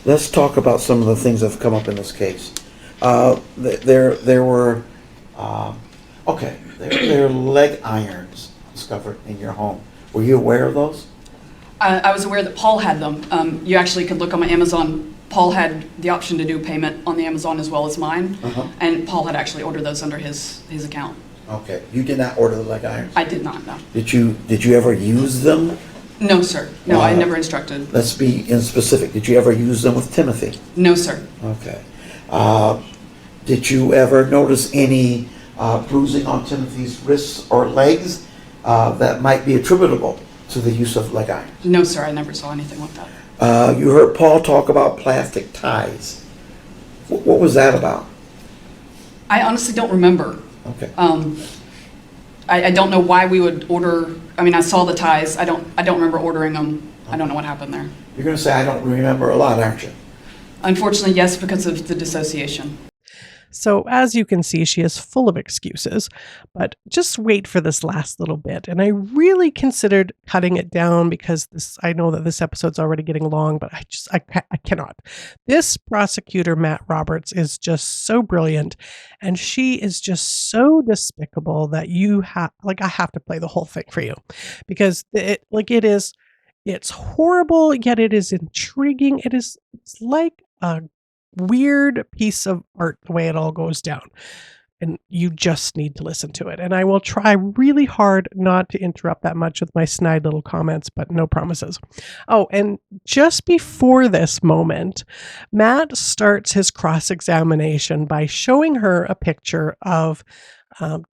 Let's talk about some of the things that have come up in this case. There were leg irons discovered in your home. Were you aware of those? I was aware that Paul had them. You actually could look on my Amazon. Paul had the option to do payment on the Amazon as well as mine, and Paul had actually ordered those under his account. Okay. You did not order the leg irons? I did not, no. Did you ever use them? No, sir. No, I never instructed. Let's be in specific. Did you ever use them with Timothy? No, sir. Okay. Did you ever notice any bruising on Timothy's wrists or legs that might be attributable to the use of leg irons? No, sir. I never saw anything like that. You heard Paul talk about plastic ties. What was that about? I honestly don't remember. Okay. I don't know why we would order I mean, I saw the ties. I don't remember ordering them. I don't know what happened there. You're going to say, I don't remember a lot, aren't you? Unfortunately, yes, because of the dissociation. So as you can see, she is full of excuses, but just wait for this last little bit. And I really considered cutting it down because I know that this episode's already getting long, but I cannot. This prosecutor, Matt Roberts, is just so brilliant. And she is just so despicable that I have to play the whole thing for you because it's horrible, yet it is intriguing. It's like a weird piece of art the way it all goes down, and you just need to listen to it. And I will try really hard not to interrupt that much with my snide little comments, but no promises. Oh, and just before this moment, Matt starts his cross-examination by showing her a picture of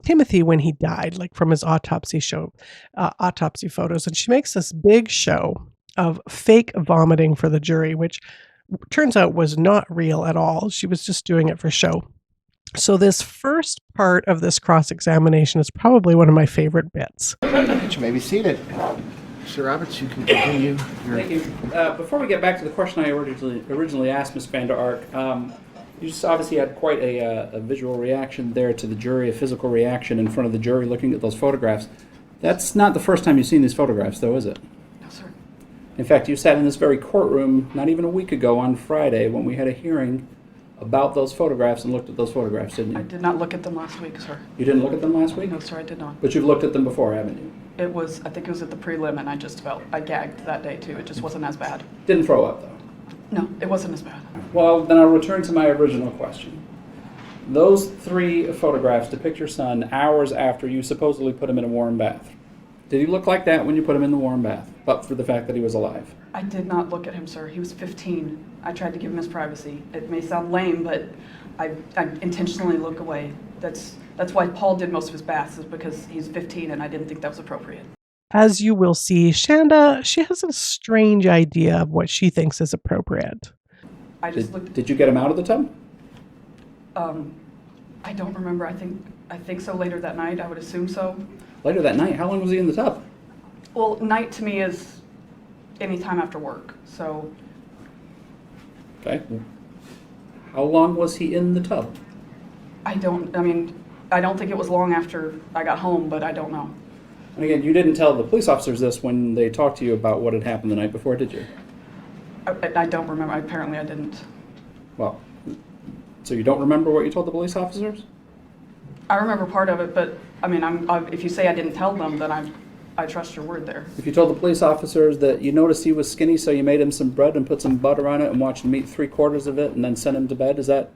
Timothy when he died, like from his autopsy photos, and she makes this big show of fake vomiting for the jury, which turns out was not real at all. She was just doing it for show. So this first part of this cross-examination is probably one of my favorite bits. You may be seated. Mr. Roberts, you can continue. Thank you. Before we get back to the question I originally asked Ms. Vander Ark, you just obviously had quite a visual reaction there to the jury, a physical reaction in front of the jury looking at those photographs. That's not the first time you've seen these photographs, though, is it? No, sir. In fact, you sat in this very courtroom not even a week ago on Friday when we had a hearing about those photographs and looked at those photographs, didn't you? I did not look at them last week, sir. You didn't look at them last week? No, sir, I did not. But you've looked at them before, haven't you? I think it was at the prelim, and I gagged that day too. It just wasn't as bad. Didn't throw up, though? No, it wasn't as bad. Well, then I'll return to my original question. Those 3 photographs depict your son hours after you supposedly put him in a warm bath. Did he look like that when you put him in the warm bath, but for the fact that he was alive? I did not look at him, sir. He was 15. I tried to give him his privacy. It may sound lame, but I intentionally look away. That's why Paul did most of his baths, is because he's 15 and I didn't think that was appropriate. As you will see, Shanda, she has a strange idea of what she thinks is appropriate. I just looked. Did you get him out of the tub? I don't remember. I think so. Later that night, I would assume so. Later that night? How long was he in the tub? Well, night to me is any time after work. So Okay. How long was he in the tub? I don't think it was long after I got home, but I don't know. And again, you didn't tell the police officers this when they talked to you about what had happened the night before, did you? I don't remember. Apparently I didn't. Well, so you don't remember what you told the police officers? I remember part of it, but I mean, if you say I didn't tell them, then I trust your word there. If you told the police officers that you noticed he was skinny, so you made him some bread and put some butter on it and watched him eat 3/4 of it and then sent him to bed, does that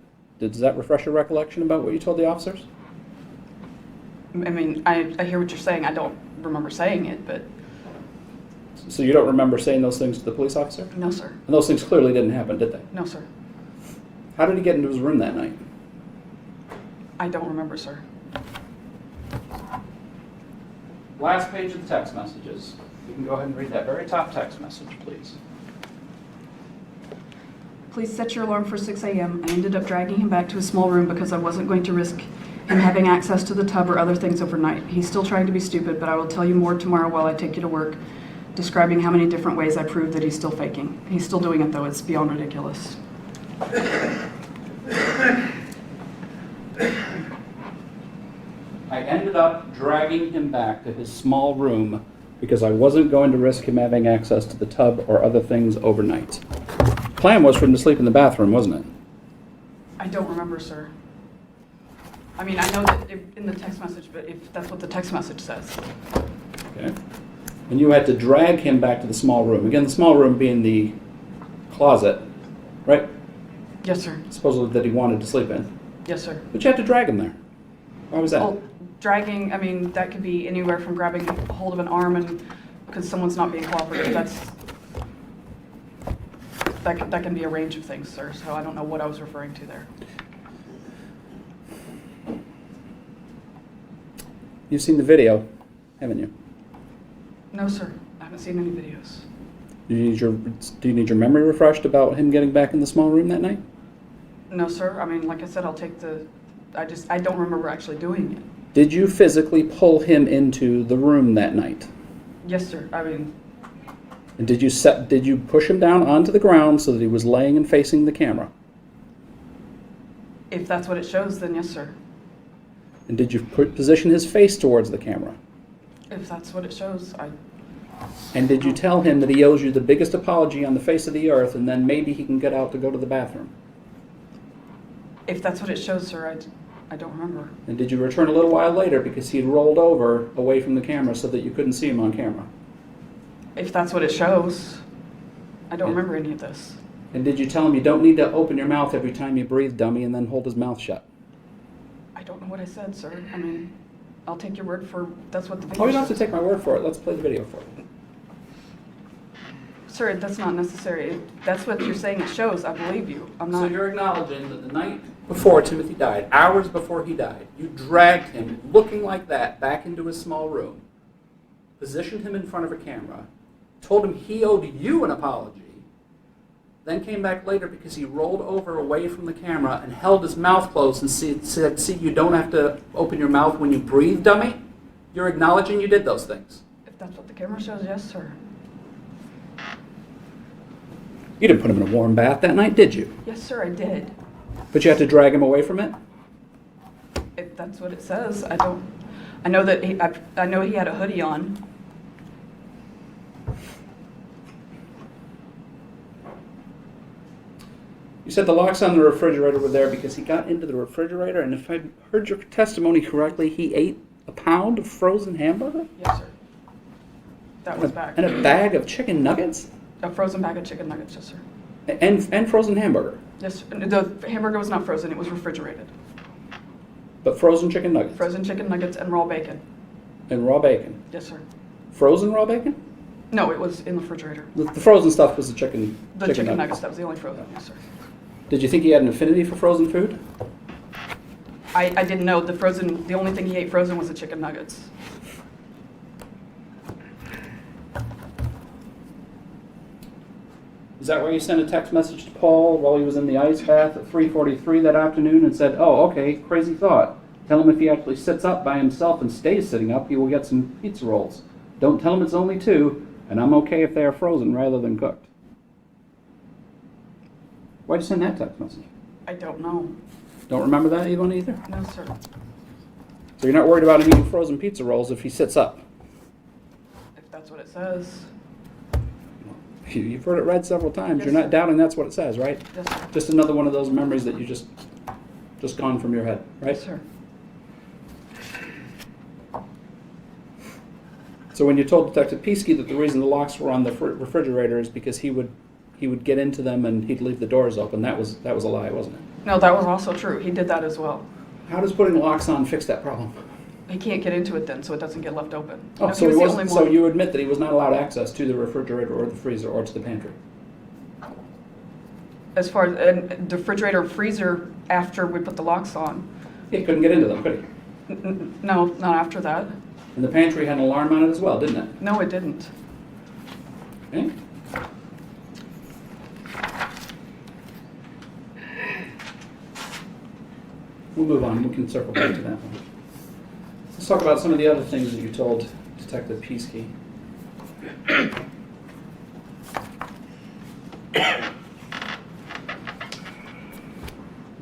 refresh your recollection about what you told the officers? I mean, I hear what you're saying. I don't remember saying it, but... So you don't remember saying those things to the police officer? No, sir. And those things clearly didn't happen, did they? No, sir. How did he get into his room that night? I don't remember, sir. Last page of the text messages. You can go ahead and read that very top text message, please. Please set your alarm for 6 a.m. I ended up dragging him back to his small room because I wasn't going to risk him having access to the tub or other things overnight. He's still trying to be stupid, but I will tell you more tomorrow while I take you to work, describing how many different ways I proved that he's still faking. He's still doing it, though. It's beyond ridiculous. I ended up dragging him back to his small room because I wasn't going to risk him having access to the tub or other things overnight. The plan was for him to sleep in the bathroom, wasn't it? I don't remember, sir. I mean, I know that in the text message, but if that's what the text message says. Okay. And you had to drag him back to the small room. Again, the small room being the closet, right? Yes, sir. Supposedly that he wanted to sleep in. Yes, sir. But you had to drag him there. Why was that? Well, dragging, I mean, that could be anywhere from grabbing a hold of an arm and because someone's not being cooperative. That can be a range of things, sir. So I don't know what I was referring to there. You've seen the video, haven't you? No, sir. I haven't seen any videos. Do you need your memory refreshed about him getting back in the small room that night? No, sir. I mean, like I said, I don't remember actually doing it. Did you physically pull him into the room that night? Yes, sir. I mean, And did you push him down onto the ground so that he was laying and facing the camera? if that's what it shows, then yes, sir. And did you position his face towards the camera? If that's what it shows, And did you tell him that he owes you the biggest apology on the face of the earth, and then maybe he can get out to go to the bathroom? if that's what it shows, sir, I don't remember. And did you return a little while later because he had rolled over away from the camera so that you couldn't see him on camera? If that's what it shows, I don't remember any of this. And did you tell him you don't need to open your mouth every time you breathe, dummy, and then hold his mouth shut? I don't know what I said, sir. I mean, I'll take your word for that's what the video Oh, you don't have to shows. take my word for it. Let's play the video for you. Sir, that's not necessary. If that's what you're saying it shows. I believe you. I'm So not. you're acknowledging that the night before Timothy died, hours before he died, you dragged him, looking like that, back into his small room, positioned him in front of a camera, told him he owed you an apology, then came back later because he rolled over away from the camera and held his mouth closed and said, see, you don't have to open your mouth when you breathe, dummy? You're acknowledging you did those things. If that's what the camera shows, yes, sir. You didn't put him in a warm bath that night, did you? Yes, sir, I did. But you had to drag him away from it? If that's what it says, I don't. I know that I know he had a hoodie on. You said the locks on the refrigerator were there because he got into the refrigerator, and if I heard your testimony correctly, he ate a pound of frozen hamburger? Yes, sir. That was back. And a bag of chicken nuggets? A frozen bag of chicken nuggets, yes, sir. And frozen hamburger? Yes, sir. The hamburger was not frozen, it was refrigerated. But frozen chicken nuggets? Frozen chicken nuggets and raw bacon. And raw bacon? Yes, sir. Frozen raw bacon? No, it was in the refrigerator. The frozen stuff was the chicken Chicken nuggets, that was the only frozen, yes, sir. Did you think he had an affinity for frozen food? I didn't know the only thing he ate frozen was the chicken nuggets. Is that why you sent a text message to Paul while he was in the ice bath at 3:43 that afternoon and said, oh, okay, crazy thought. Tell him if he actually sits up by himself and stays sitting up, he will get some pizza rolls. Don't tell him it's only 2, and I'm okay if they are frozen rather than cooked. Why'd you send that text message? I don't know. Don't remember that one either? No, sir. So you're not worried about him eating frozen pizza rolls if he sits up? If that's what it says. You've heard it read several times. Yes, You're not sir. doubting that's what it says, right? Yes, sir. Just another one of those memories that you just gone from your head, right? Yes, sir. So when you told Detective Peasky that the reason the locks were on the refrigerator is because he would get into them and he'd leave the doors open, that was a lie, wasn't it? No, that was also true. He did that as well. How does putting locks on fix that problem? He can't get into it then, so it doesn't get left open. Oh, No, so he was the only so one. you admit that he was not allowed access to the refrigerator or the freezer or to the pantry? As far as the refrigerator and freezer after we put the locks on. He couldn't get into them, could he? No, not after that. And the pantry had an alarm on it as well, didn't it? No, it didn't. Okay. We'll move on. We can circle back to that one. Let's talk about some of the other things that you told Detective Peasky.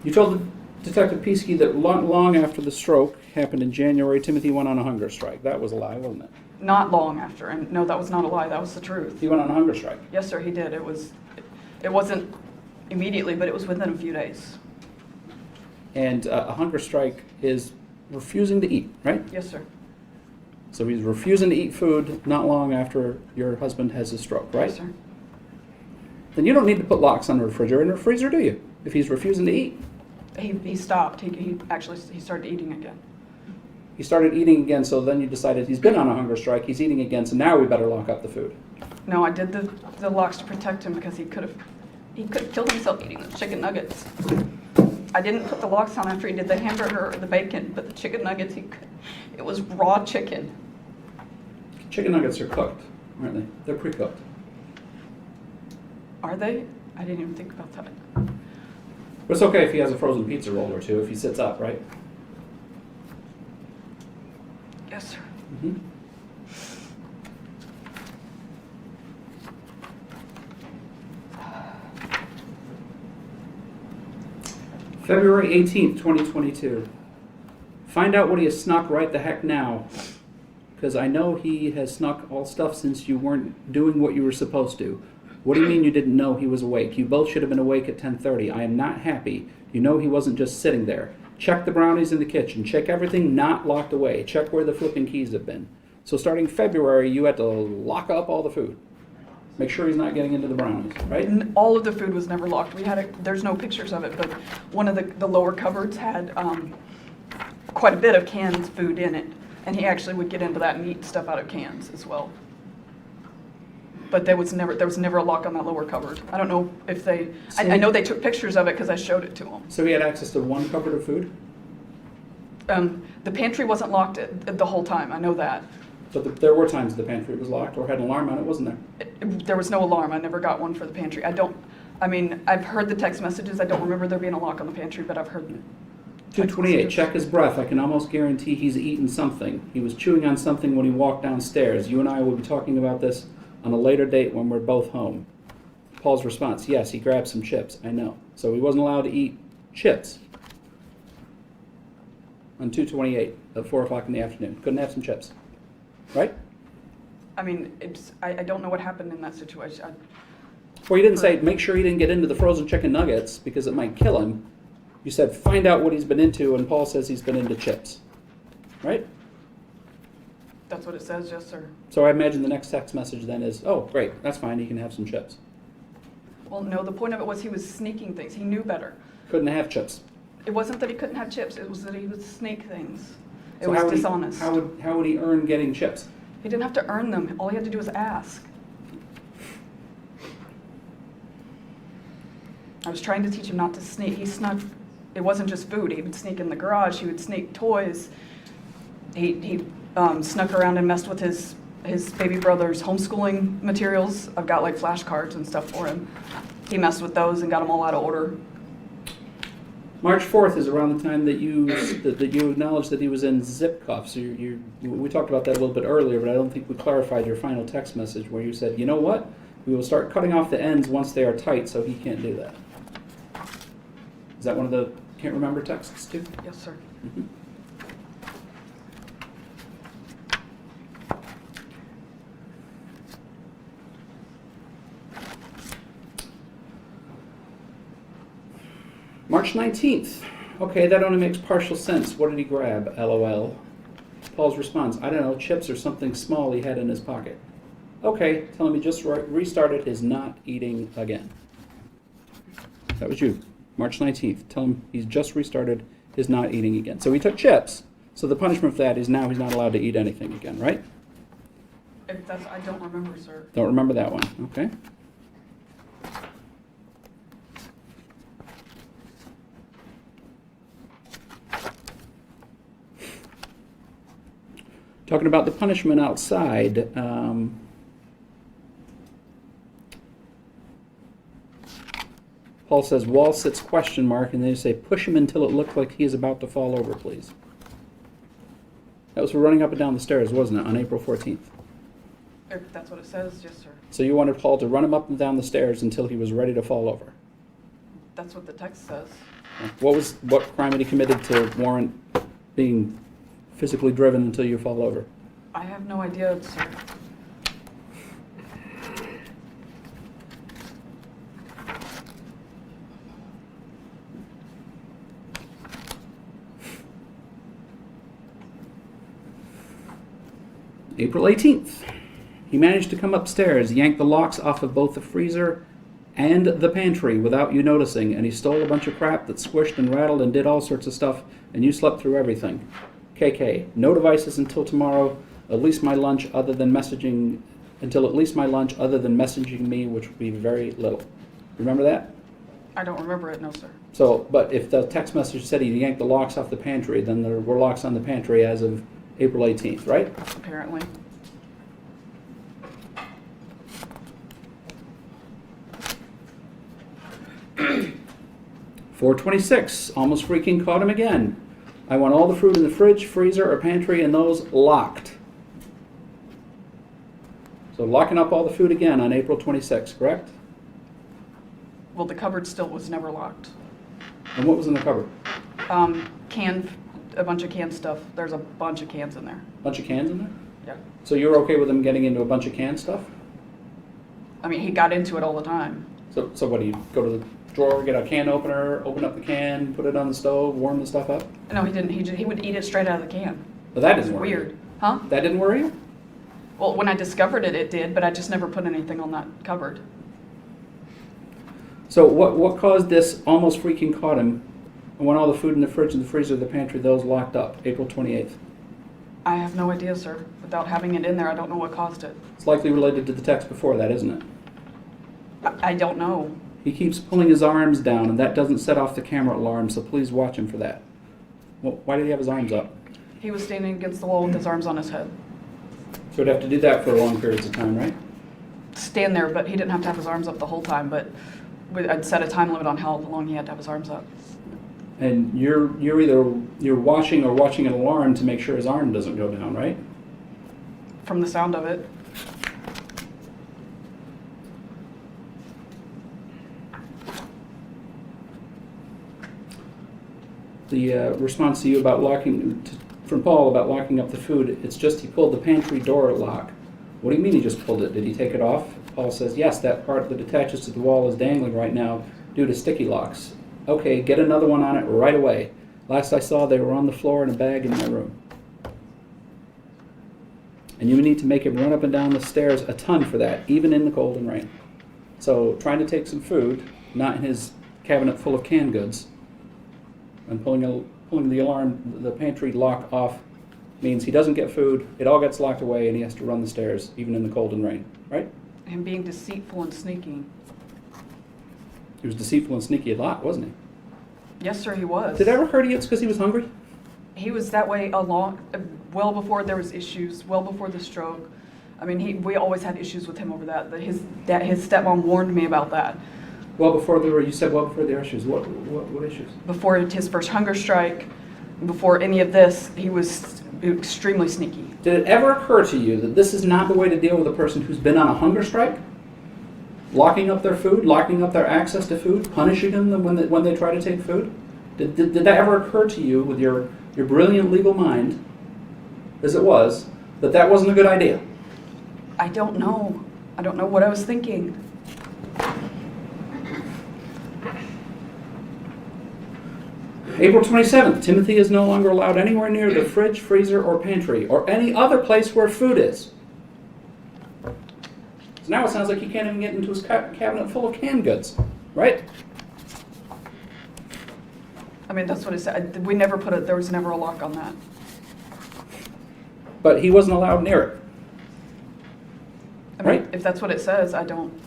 You told Detective Peasky that long after the stroke happened in January, Timothy went on a hunger strike. That was a lie, wasn't it? Not long after, and no, that was not a lie. That was the truth. He went on a hunger strike. Yes, sir, he did. It wasn't immediately, but it was within a few days. And a hunger strike is refusing to eat, right? Yes, sir. So he's refusing to eat food not long after your husband has his stroke, right? Yes, sir. Then you don't need to put locks on the refrigerator and the freezer, do you? If he's refusing to eat. He stopped. He started eating again. He started eating again, so then you decided he's been on a hunger strike, he's eating again, so now we better lock up the food. No, I did the locks to protect him because he could have killed himself eating the chicken nuggets. I didn't put the locks on after he did the hamburger or the bacon, but the chicken nuggets, it was raw chicken. Chicken nuggets are cooked, aren't they? They're pre-cooked. Are they? I didn't even think about that. But it's okay if he has a frozen pizza roll or two, if he sits up, right? Yes, sir. Mm-hmm. February 18th, 2022. Find out what he has snuck right the heck now. Because I know he has snuck all stuff since you weren't doing what you were supposed to. What do you mean you didn't know he was awake? You both should have been awake at 10:30. I am not happy. You know he wasn't just sitting there. Check the brownies in the kitchen. Check everything not locked away. Check where the flipping keys have been. So starting February, you had to lock up all the food. Make sure he's not getting into the brownies, right? All of the food was never locked. We had there's no pictures of it, but one of the lower cupboards had quite a bit of canned food in it, and he actually would get into that and eat stuff out of cans as well. But there was never a lock on that lower cupboard. I don't know if they. I know they took pictures of it because I showed it to them. So he had access to one cupboard of food? The pantry wasn't locked the whole time. I know that. But there were times the pantry was locked or had an alarm on it, wasn't there? There was no alarm. I never got one for the pantry. I've heard the text messages. I don't remember there being a lock on the pantry, but I've heard. 228, check his breath. I can almost guarantee he's eaten something. He was chewing on something when he walked downstairs. You and I will be talking about this on a later date when we're both home. Paul's response, yes, he grabbed some chips. I know. So he wasn't allowed to eat chips on 228 at 4 o'clock in the afternoon. Couldn't have some chips. Right? I mean, I don't know what happened in that situation. Well, you didn't say, make sure he didn't get into the frozen chicken nuggets because it might kill him. You said, find out what he's been into, and Paul says he's been into chips. Right? That's what it says, yes, sir. So I imagine the next text message then is, oh, great, that's fine, he can have some chips. Well, no, the point of it was he was sneaking things. He knew better. Couldn't have chips. It wasn't that he couldn't have chips. It was that he would sneak things. It So was dishonest. How would he earn getting chips? He didn't have to earn them. All he had to do was ask. I was trying to teach him not to sneak. He snuck. It wasn't just food. He would sneak in the garage. He would sneak toys. He snuck around and messed with his baby brother's homeschooling materials. I've got like flashcards and stuff for him. He messed with those and got them all out of order. March 4th is around the time that you acknowledged that he was in zip cuffs. We talked about that a little bit earlier, but I don't think we clarified your final text message where you said, you know what? We will start cutting off the ends once they are tight, so he can't do that. Is that one of the can't remember texts too? Yes, sir. Mm-hmm. March 19th. Okay, that only makes partial sense. What did he grab? LOL. Paul's response, I don't know, chips or something small he had in his pocket. Okay, tell him he just restarted his not eating again. That was you. March 19th. Tell him he's just restarted his not eating again. So he took chips. So the punishment for that is now he's not allowed to eat anything again, right? If that's, I don't remember, sir. Don't remember that one. Okay. Talking about the punishment outside, Paul says, wall sits question mark, and they say, push him until it looked like he is about to fall over, please. That was for running up and down the stairs, wasn't it, on April 14th? If that's what it says, yes, sir. So you wanted Paul to run him up and down the stairs until he was ready to fall over. That's what the text says. What crime had he committed to warrant being physically driven until you fall over? I have no idea, sir. April 18th. He managed to come upstairs, yank the locks off of both the freezer and the pantry without you noticing, and he stole a bunch of crap that squished and rattled and did all sorts of stuff, and you slept through everything. KK, no devices until tomorrow, at least my lunch other than messaging me, which would be very little. Remember that? I don't remember it, no, sir. So, but if the text message said he yanked the locks off the pantry, then there were locks on the pantry as of April 18th, right? Apparently. $4.26, almost freaking caught him again. I want all the fruit in the fridge, freezer, or pantry, and those locked. So locking up all the food again on April 26th, correct? Well, the cupboard still was never locked. And what was in the cupboard? A bunch of canned stuff. There's a bunch of cans in there. Bunch of cans in there? Yeah. So you're okay with him getting into a bunch of canned stuff? I mean, he got into it all the time. So what do you go to the drawer, get a can opener, open up the can, put it on the stove, warm the stuff up? No, he didn't. He would eat it straight out of the can. But that didn't worry you. Weird. Huh? That didn't worry you? Well, when I discovered it, it did, but I just never put anything on that cupboard. So what caused this almost freaking caught him when all the food in the fridge and the freezer, the pantry, those locked up, April 28th? I have no idea, sir. Without having it in there, I don't know what caused it. It's likely related to the text before that, isn't it? I don't know. He keeps pulling his arms down, and that doesn't set off the camera alarm, so please watch him for that. Well, why did he have his arms up? He was standing against the wall with his arms on his head. So he'd have to do that for long periods of time, right? Stand there, but he didn't have to have his arms up the whole time, but I'd set a time limit on how long he had to have his arms up. And you're watching or watching an alarm to make sure his arm doesn't go down, right? From the sound of it. The response to you about from Paul about locking up the food, it's just he pulled the pantry door lock. What do you mean he just pulled it? Did he take it off? Paul says, yes, that part that attaches to the wall is dangling right now due to sticky locks. Okay, get another one on it right away. Last I saw, they were on the floor in a bag in my room. And you need to make him run up and down the stairs a ton for that, even in the cold and rain. So trying to take some food, not in his cabinet full of canned goods, and pulling the alarm, the pantry lock off, means he doesn't get food, it all gets locked away, and he has to run the stairs, even in the cold and rain, right? Him being deceitful and sneaky. He was deceitful and sneaky a lot, wasn't he? Yes, sir, he was. Did it ever occur to you it's because he was hungry? He was that way well before there was issues, well before the stroke. I mean, we always had issues with him over that. His stepmom warned me about that. You said well before the issues. What issues? Before his first hunger strike, before any of this, he was extremely sneaky. Did it ever occur to you that this is not the way to deal with a person who's been on a hunger strike? Locking up their food, locking up their access to food, punishing them when they try to take food? Did that ever occur to you with your brilliant legal mind, as it was, that wasn't a good idea? I don't know. I don't know what I was thinking. April 27th, Timothy is no longer allowed anywhere near the fridge, freezer, or pantry, or any other place where food is. So now it sounds like he can't even get into his cabinet full of canned goods, right? I mean, that's what it said. There was never a lock on that. But he wasn't allowed near it. I mean, right? If that's what it says, I don't.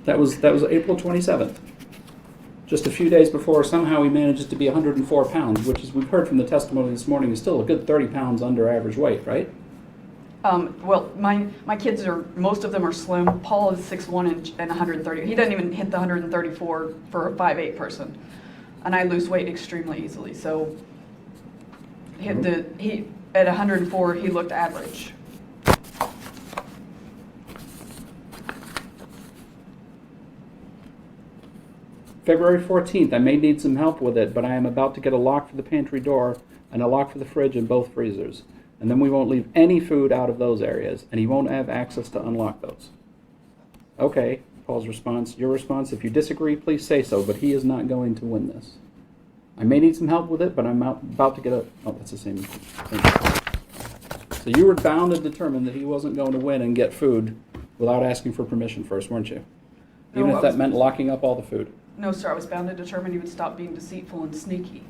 That was April 27th. Just a few days before, somehow he manages to be 104 pounds, which, as we've heard from the testimony this morning, is still a good 30 pounds under average weight, right? Well, my kids most of them are slim. Paul is 6'1" and 130. He doesn't even hit the 134 for a 5'8" person. And I lose weight extremely easily. So at 104, he looked average. February 14th, I may need some help with it, but I am about to get a lock for the pantry door and a lock for the fridge and both freezers. And then we won't leave any food out of those areas, and he won't have access to unlock those. Okay, Paul's response. Your response, if you disagree, please say so, but he is not going to win this. I may need some help with it, but I'm about to get a... Oh, that's the same thing. So you were bound and determined that he wasn't going to win and get food without asking for permission first, weren't you? Even if that meant locking up all the food. No, sir, I was bound and determined he would stop being deceitful and sneaky.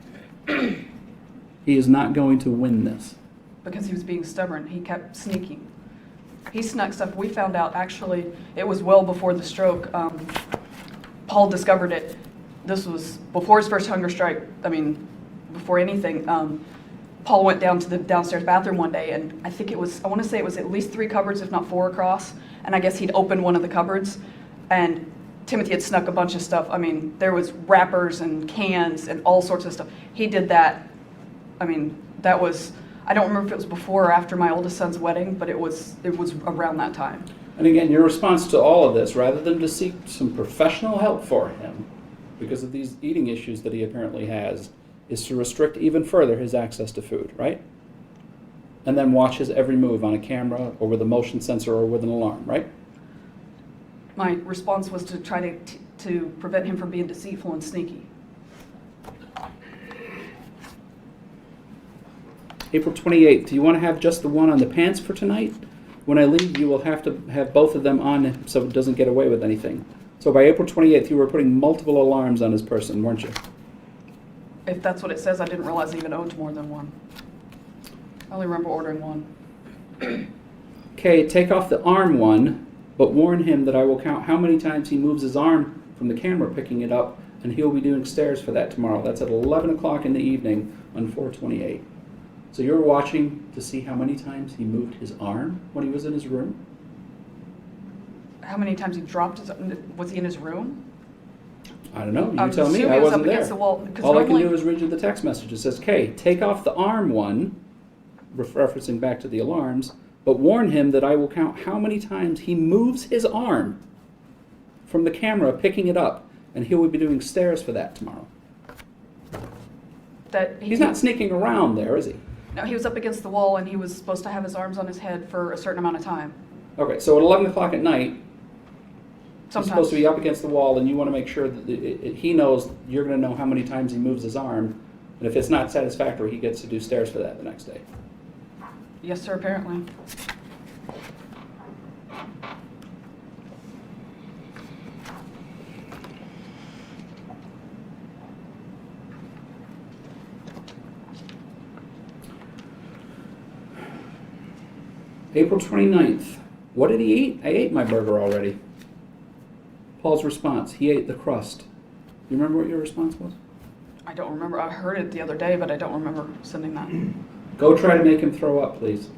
He is not going to win this. Because he was being stubborn. He kept sneaking. He snuck stuff. We found out, actually, it was well before the stroke. Paul discovered it. This was before his first hunger strike. I mean, before anything. Paul went down to the downstairs bathroom one day, and I want to say it was at least 3 cupboards, if not 4 across. And I guess he'd opened one of the cupboards, and Timothy had snuck a bunch of stuff. I mean, there was wrappers and cans and all sorts of stuff. He did that. I mean, that was, I don't remember if it was before or after my oldest son's wedding, but it was around that time. And again, your response to all of this, rather than to seek some professional help for him, because of these eating issues that he apparently has, is to restrict even further his access to food, right? And then watch his every move on a camera or with a motion sensor or with an alarm, right? My response was to try to prevent him from being deceitful and sneaky. April 28th, do you want to have just the one on the pants for tonight? When I leave, you will have to have both of them on so it doesn't get away with anything. So by April 28th, you were putting multiple alarms on his person, weren't you? If that's what it says, I didn't realize he even owned more than one. I only remember ordering one. Okay, take off the arm one, but warn him that I will count how many times he moves his arm from the camera picking it up, and he'll be doing stairs for that tomorrow. That's at 11 o'clock in the evening on 4/28. So you're watching to see how many times he moved his arm when he was in his room? How many times he dropped his, was he in his room? I don't know. I You was tell me. assuming I it was wasn't up there. against the wall, 'cause All I can normally- do is read you the text message. It says, "Okay, take off the arm one," referencing back to the alarms, "but warn him that I will count how many times he moves his arm from the camera picking it up, and he will be doing stairs for that tomorrow." He's not sneaking around there, is he? No, he was up against the wall and he was supposed to have his arms on his head for a certain amount of time. Okay, so at 11 o'clock at night, he's Sometimes. supposed to be up against the wall, and you want to make sure that he knows you're going to know how many times he moves his arm, and if it's not satisfactory, he gets to do stairs for that the next day. Yes, sir, apparently. April 29th. What did he eat? I ate my burger already. Paul's response, he ate the crust. You remember what your response was? I don't remember. I heard it the other day, but I don't remember sending that. Go try to make him throw up, please.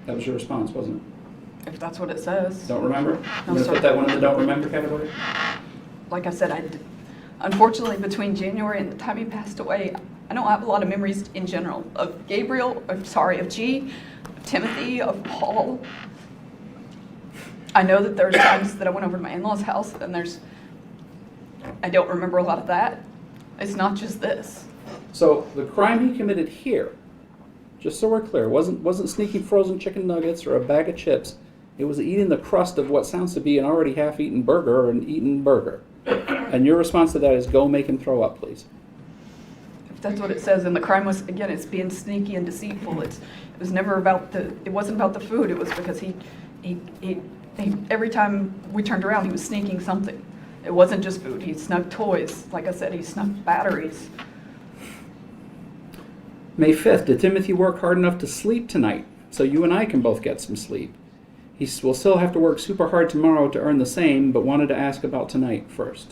That was your response, wasn't it? If that's what it says. Don't remember? No, I'm going to sir. put that one in the don't remember category? Like I said, unfortunately, between January and the time he passed away, I don't have a lot of memories in general of of G, of Timothy, of Paul. I know that there's times that I went over to my in-laws' house and I don't remember a lot of that. It's not just this. So the crime he committed here, just so we're clear, wasn't sneaking frozen chicken nuggets or a bag of chips. It was eating the crust of what sounds to be an already half-eaten burger or an eaten burger. And your response to that is go make him throw up, please. If that's what it says, and the crime was, again, it's being sneaky and deceitful. It was never about it wasn't about the food. It was because he every time we turned around, he was sneaking something. It wasn't just food. He snuck toys. Like I said, he snuck batteries. May 5th, did Timothy work hard enough to sleep tonight so you and I can both get some sleep? He will still have to work super hard tomorrow to earn the same, but wanted to ask about tonight first.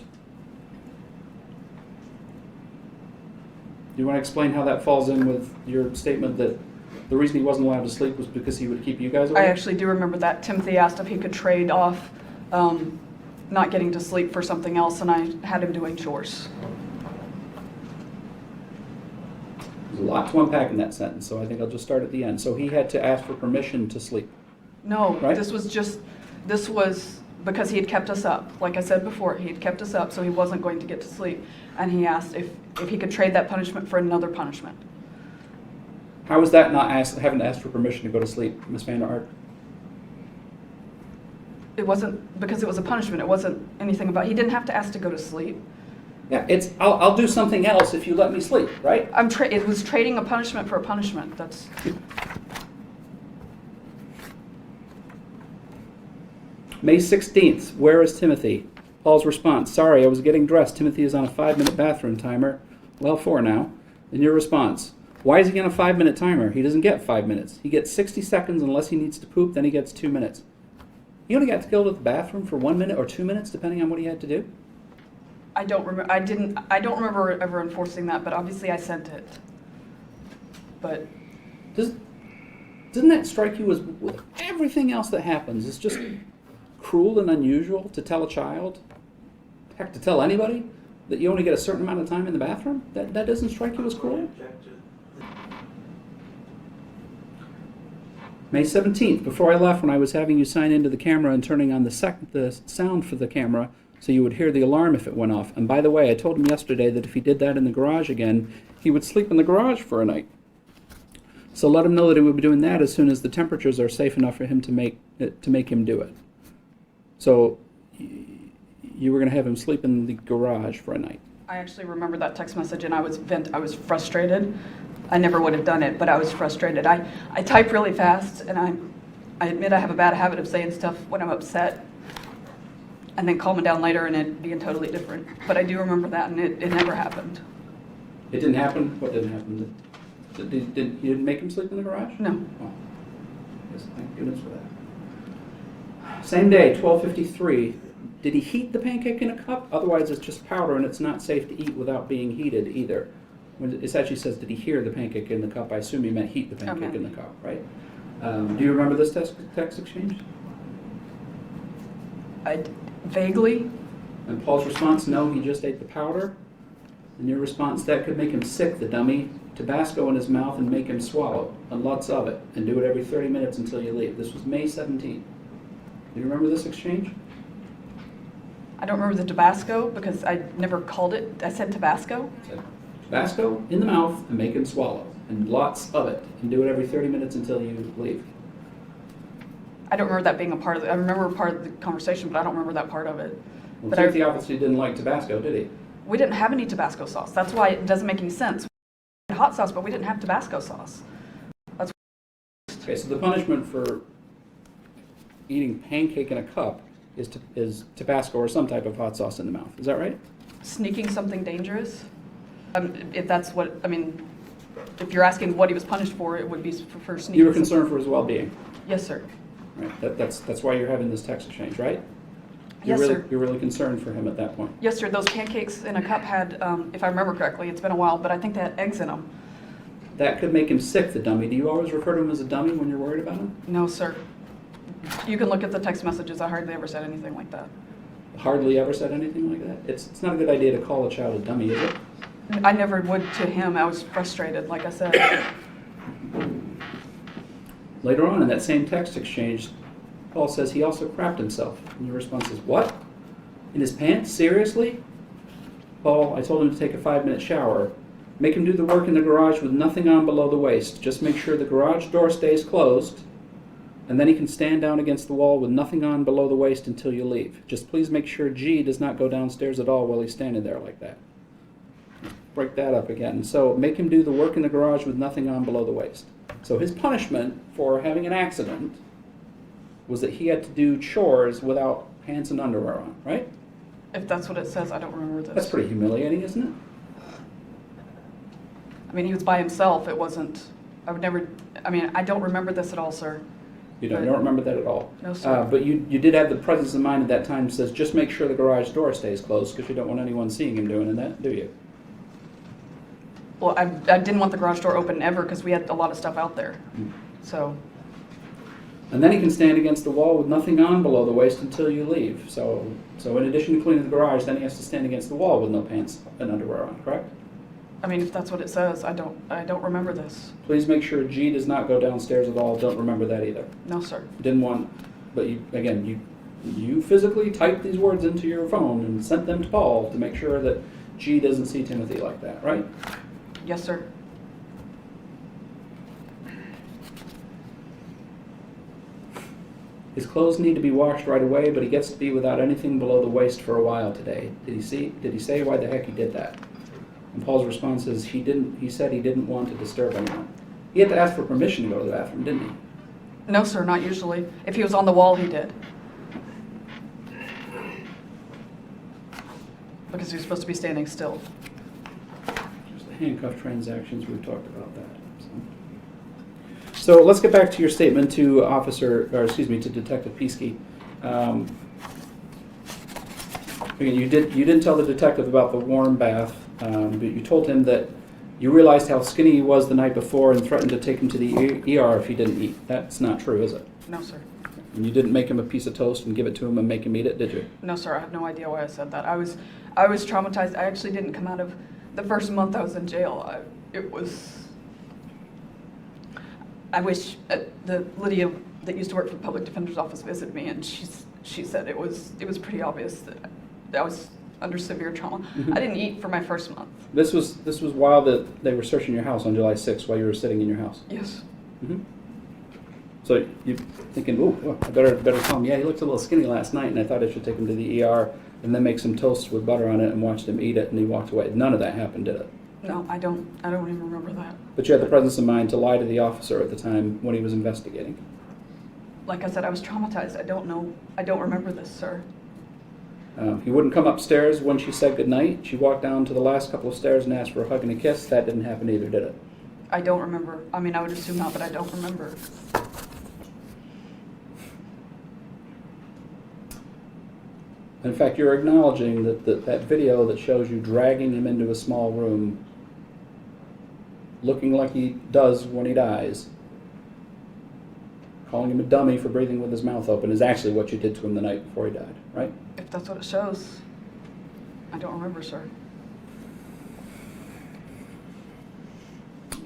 Do you want to explain how that falls in with your statement that the reason he wasn't allowed to sleep was because he would keep you guys awake? I actually do remember that. Timothy asked if he could trade off not getting to sleep for something else, and I had him doing chores. There's a lot to unpack in that sentence, so I think I'll just start at the end. So he had to ask for permission to sleep. No, Right? this was because he had kept us up. Like I said before, he had kept us up, so he wasn't going to get to sleep. And he asked if he could trade that punishment for another punishment. How was that not having to ask for permission to go to sleep, Ms. Vander Ark? It wasn't because it was a punishment. It wasn't anything about. He didn't have to ask to go to sleep. Yeah, I'll do something else if you let me sleep, right? It was trading a punishment for a punishment. That's. May 16th, where is Timothy? Paul's response, sorry, I was getting dressed. Timothy is on a 5-minute bathroom timer. Well, 4 now. And your response, why is he on a 5-minute timer? He doesn't get 5 minutes. He gets 60 seconds unless he needs to poop, then he gets 2 minutes. He only got to go to the bathroom for 1 minute or 2 minutes, depending on what he had to do? I don't remember. I don't remember ever enforcing that, but obviously I sent it. But Doesn't that strike you as, with everything else that happens, it's just cruel and unusual to tell a child, heck, to tell anybody, that you only get a certain amount of time in the bathroom? That doesn't strike you as cruel? May 17th, before I left, when I was having you sign into the camera and turning on the sound for the camera so you would hear the alarm if it went off. And by the way, I told him yesterday that if he did that in the garage again, he would sleep in the garage for a night. So let him know that he would be doing that as soon as the temperatures are safe enough for him to make him do it. So you were going to have him sleep in the garage for a night. I actually remember that text message, and I was frustrated. I never would have done it, but I was frustrated. I type really fast, and I admit I have a bad habit of saying stuff when I'm upset, and then calming down later and it being totally different. But I do remember that, and it never happened. It didn't happen? What didn't happen? You didn't make him sleep in the garage? No. Oh. Yes, thank goodness for that. Same day, 12:53. Did he heat the pancake in a cup? Otherwise, it's just powder, and it's not safe to eat without being heated either. When it actually says, did he hear the pancake in the cup? I assume he meant heat the pancake in the cup, right? Do you remember this text exchange? Vaguely. And Paul's response, no, he just ate the powder. And your response, that could make him sick, the dummy. Tabasco in his mouth and make him swallow, and lots of it, and do it every 30 minutes until you leave. This was May 17th. Do you remember this exchange? I don't remember the Tabasco because I never called it. I said Tabasco. Tabasco in the mouth and make him swallow, and lots of it, and do it every 30 minutes until you leave. I don't remember that being a part of it. I remember part of the conversation, but I don't remember that part of it. Well, but Timothy obviously didn't like Tabasco, did he? We didn't have any Tabasco sauce. That's why it doesn't make any sense. We had hot sauce, but we didn't have Tabasco sauce. Okay, so the punishment for eating pancake in a cup is Tabasco or some type of hot sauce in the mouth. Is that right? Sneaking something dangerous. If that's what, I mean, if you're asking what he was punished for, it would be for sneaking. You were concerned for his well-being. Yes, sir. Right. That's why you're having this text exchange, right? Yes, sir. You're really concerned for him at that point. Yes, sir. Those pancakes in a cup had, if I remember correctly, it's been a while, but I think they had eggs in them. That could make him sick, the dummy. Do you always refer to him as a dummy when you're worried about him? No, sir. You can look at the text messages. I hardly ever said anything like that. Hardly ever said anything like that? It's not a good idea to call a child a dummy, is it? I never would to him. I was frustrated, like I said. Later on in that same text exchange, Paul says he also crapped himself. And your response is, what? In his pants? Seriously? Paul, I told him to take a 5-minute shower. Make him do the work in the garage with nothing on below the waist. Just make sure the garage door stays closed, and then he can stand down against the wall with nothing on below the waist until you leave. Just please make sure G does not go downstairs at all while he's standing there like that. Break that up again. So make him do the work in the garage with nothing on below the waist. So his punishment for having an accident was that he had to do chores without pants and underwear on, right? If that's what it says, I don't remember this. That's pretty humiliating, isn't it? I mean, he was by himself. It wasn't, I would never, I mean, I don't remember this at all, sir. You don't remember that at all? No, sir. But you did have the presence of mind at that time that says, just make sure the garage door stays closed because you don't want anyone seeing him doing that, do you? Well, I didn't want the garage door open ever because we had a lot of stuff out there. So. And then he can stand against the wall with nothing on below the waist until you leave. So in addition to cleaning the garage, then he has to stand against the wall with no pants and underwear on, correct? I mean, if that's what it says, I don't remember this. Please make sure G does not go downstairs at all. Don't remember that either. No, sir. Didn't want, but you physically typed these words into your phone and sent them to Paul to make sure that G doesn't see Timothy like that, right? Yes, sir. His clothes need to be washed right away, but he gets to be without anything below the waist for a while today. Did he say why the heck he did that? And Paul's response is he said he didn't want to disturb anyone. He had to ask for permission to go to the bathroom, didn't he? No, sir, not usually. If he was on the wall, he did. Because he was supposed to be standing still. Just the handcuff transactions, we've talked about that. So let's get back to your statement to Detective Piesky. Again, you didn't tell the detective about the warm bath, but you told him that you realized how skinny he was the night before and threatened to take him to the ER if he didn't eat. That's not true, is it? No, sir. And you didn't make him a piece of toast and give it to him and make him eat it, did you? No, sir. I have no idea why I said that. I was traumatized. I actually didn't come out of the first month I was in jail. I wish the Lydia that used to work for the public defender's office visited me, and she said it was pretty obvious that I was under severe trauma. I didn't eat for my first month. This was while they were searching your house on July 6th while you were sitting in your house. Yes. So you're thinking, ooh, I better tell him, yeah, he looked a little skinny last night, and I thought I should take him to the ER and then make some toast with butter on it and watched him eat it, and he walked away. None of that happened, did it? No, I don't even remember that. But you had the presence of mind to lie to the officer at the time when he was investigating. Like I said, I was traumatized. I don't remember this, sir. He wouldn't come upstairs when she said goodnight. She walked down to the last couple of stairs and asked for a hug and a kiss. That didn't happen either, did it? I don't remember. I mean, I would assume not, but I don't remember. In fact, you're acknowledging that video that shows you dragging him into a small room, looking like he does when he dies, calling him a dummy for breathing with his mouth open, is actually what you did to him the night before he died, right? If that's what it shows, I don't remember, sir.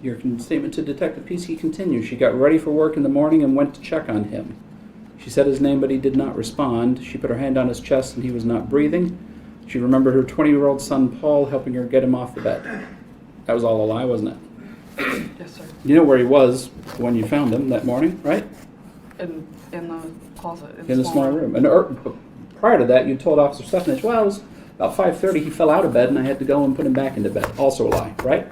Your statement to Detective Peasky continues. She got ready for work in the morning and went to check on him. She said his name, but he did not respond. She put her hand on his chest and he was not breathing. She remembered her 20-year-old son, Paul, helping her get him off the bed. That was all a lie, wasn't it? Yes, sir. You know where he was when you found him that morning, right? In the closet. In the small room. And prior to that, you told Officer Stephanich, well, it was about 5:30, he fell out of bed and I had to go and put him back into bed. Also a lie, right?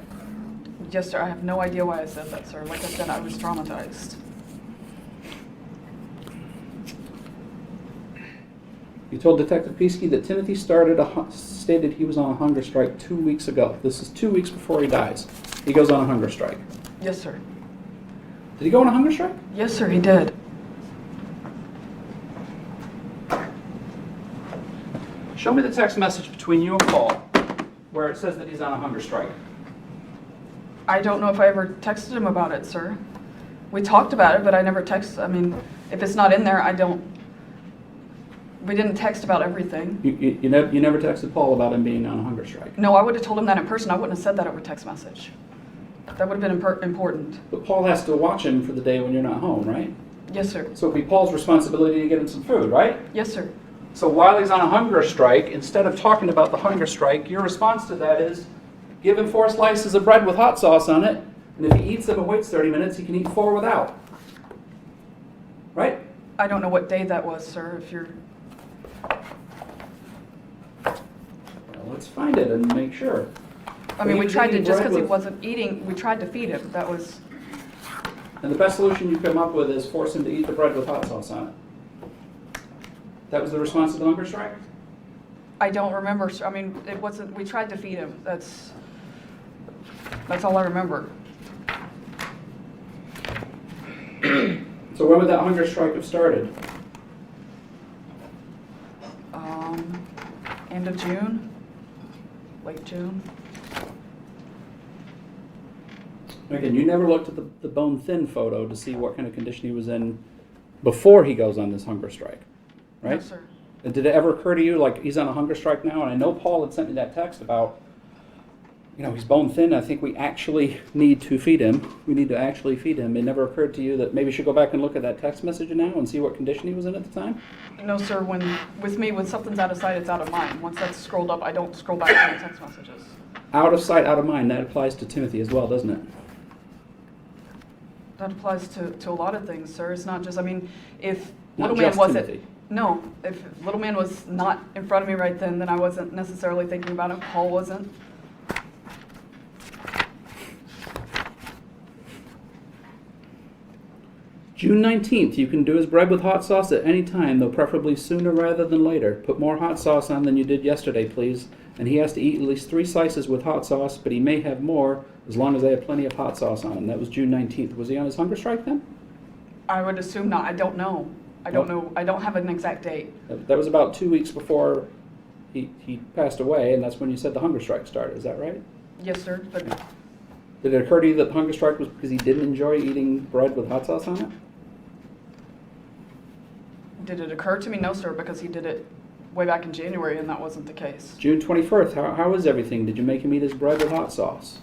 Yes, sir. I have no idea why I said that, sir. Like I said, I was traumatized. You told Detective Peasky that Timothy stated he was on a hunger strike 2 weeks ago. This is 2 weeks before he dies. He goes on a hunger strike. Yes, sir. Did he go on a hunger strike? Yes, sir, he did. Show me the text message between you and Paul where it says that he's on a hunger strike. I don't know if I ever texted him about it, sir. We talked about it, but I never texted. I mean, if it's not in there, I don't. We didn't text about everything. You never texted Paul about him being on a hunger strike? No, I would have told him that in person. I wouldn't have said that over text message. That would have been important. But Paul has to watch him for the day when you're not home, right? Yes, sir. So it'd be Paul's responsibility to get him some food, right? Yes, sir. So while he's on a hunger strike, instead of talking about the hunger strike, your response to that is give him 4 slices of bread with hot sauce on it, and if he eats them and waits 30 minutes, he can eat 4 without. Right? I don't know what day that was, sir, if you're... Well, let's find it and make sure. I mean, we tried to, just because he wasn't eating, we tried to feed him. That was... And the best solution you come up with is force him to eat the bread with hot sauce on it. That was the response to the hunger strike? I don't remember, sir. I mean, it wasn't, we tried to feed him. That's all I remember. So when would that hunger strike have started? End of June, late June. Again, you never looked at the bone-thin photo to see what kind of condition he was in before he goes on this hunger strike, right? No, sir. And did it ever occur to you, like, he's on a hunger strike now? And I know Paul had sent me that text about, you know, he's bone-thin. I think we actually need to feed him. We need to actually feed him. It never occurred to you that maybe you should go back and look at that text message now and see what condition he was in at the time? No, sir. When something's out of sight, it's out of mind. Once that's scrolled up, I don't scroll back to the text messages. Out of sight, out of mind. That applies to Timothy as well, doesn't it? That applies to a lot of things, sir. It's not just, I mean, if Not Little Man just wasn't, Timothy. no, if Little Man was not in front of me right then I wasn't necessarily thinking about him. Paul wasn't. June 19th, you can do his bread with hot sauce at any time, though preferably sooner rather than later. Put more hot sauce on than you did yesterday, please. And he has to eat at least 3 slices with hot sauce, but he may have more as long as they have plenty of hot sauce on him. That was June 19th. Was he on his hunger strike then? I would assume not. I don't know. I don't know. I don't have an exact date. That was about 2 weeks before he passed away, and that's when you said the hunger strike started. Is that right? Yes, sir. But Did it occur to you that the hunger strike was because he didn't enjoy eating bread with hot sauce on it? did it occur to me? No, sir, because he did it way back in January, and that wasn't the case. June 21st, how was everything? Did you make him eat his bread with hot sauce?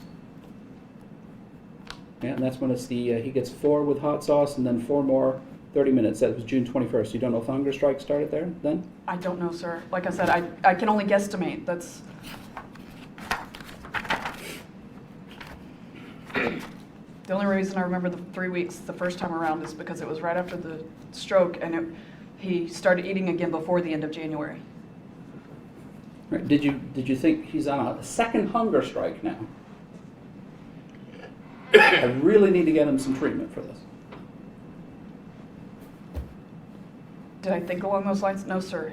Yeah, and that's when it's the he gets 4 with hot sauce and then 4 more 30 minutes. That was June 21st. You don't know if the hunger strike started there then? I don't know, sir. Like I said, I can only guesstimate. That's... The only reason I remember the 3 weeks the first time around is because it was right after the stroke, and he started eating again before the end of January. Right. Did you think he's on a second hunger strike now? I really need to get him some treatment for this. Did I think along those lines? No, sir.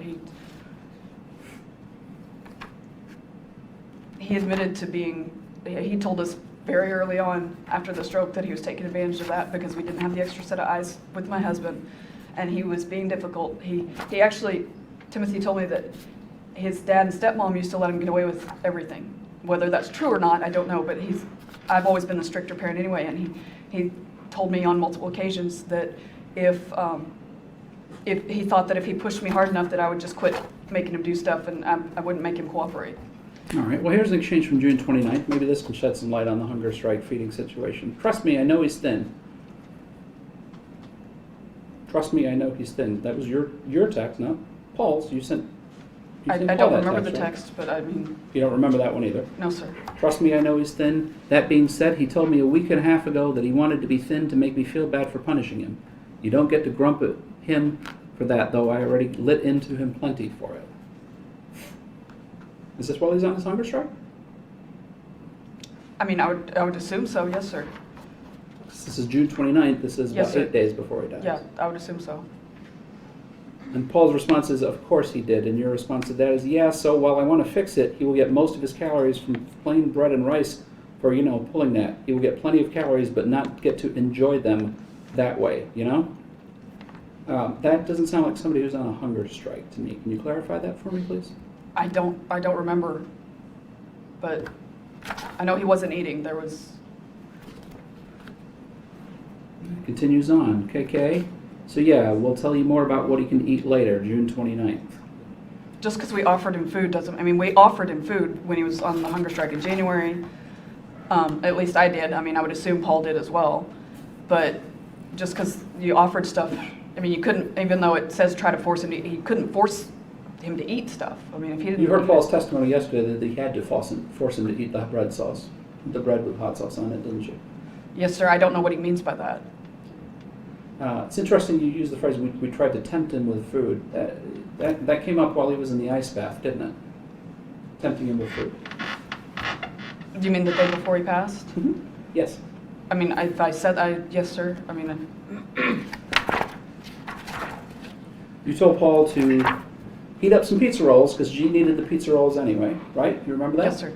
He admitted to being, he told us very early on after the stroke that he was taking advantage of that because we didn't have the extra set of eyes with my husband, and he was being difficult. He actually, Timothy told me that his dad and stepmom used to let him get away with everything. Whether that's true or not, I don't know, but I've always been the stricter parent anyway, and he told me on multiple occasions that if he thought that if he pushed me hard enough that I would just quit making him do stuff and I wouldn't make him cooperate. All right, well, here's an exchange from June 29th. Maybe this can shed some light on the hunger strike feeding situation. Trust me, I know he's thin. Trust me, I know he's thin. That was your text, not Paul's. You sent I Paul don't that remember the right? text, but I mean... You don't remember that one either? No, sir. Trust me, I know he's thin. That being said, he told me a week and a half ago that he wanted to be thin to make me feel bad for punishing him. You don't get to grump at him for that, though I already lit into him plenty for it. Is this while he's on his hunger strike? I mean, I would assume so, yes, sir. This is June 29th. This is Yes, about sir. 8 days before he dies. Yeah, I would assume so. And Paul's response is, of course he did. And your response to that is, yeah, so while I want to fix it, he will get most of his calories from plain bread and rice for, pulling that. He will get plenty of calories, but not get to enjoy them that way, That doesn't sound like somebody who's on a hunger strike to me. Can you clarify that for me, please? I don't remember, but I know he wasn't eating. There was... Continues on. KK. So yeah, we'll tell you more about what he can eat later, June 29th. Just because we offered him food doesn't... I mean, we offered him food when he was on the hunger strike in January. At least I did. I mean, I would assume Paul did as well. But just because you offered stuff... I mean, you couldn't, even though it says try to force him to eat, he couldn't force him to eat stuff. I mean, if he didn't... You heard Paul's testimony yesterday that he had to force him to eat the bread sauce, the bread with hot sauce on it, didn't you? Yes, sir. I don't know what he means by that. It's interesting you use the phrase, we tried to tempt him with food. That came up while he was in the ice bath, didn't it? Tempting him with food. Do you mean the day before he passed? Mm-hmm. Yes. I mean, if I said, yes, sir. I mean... You told Paul to heat up some pizza rolls because G needed the pizza rolls anyway, right? You remember that? Yes, sir.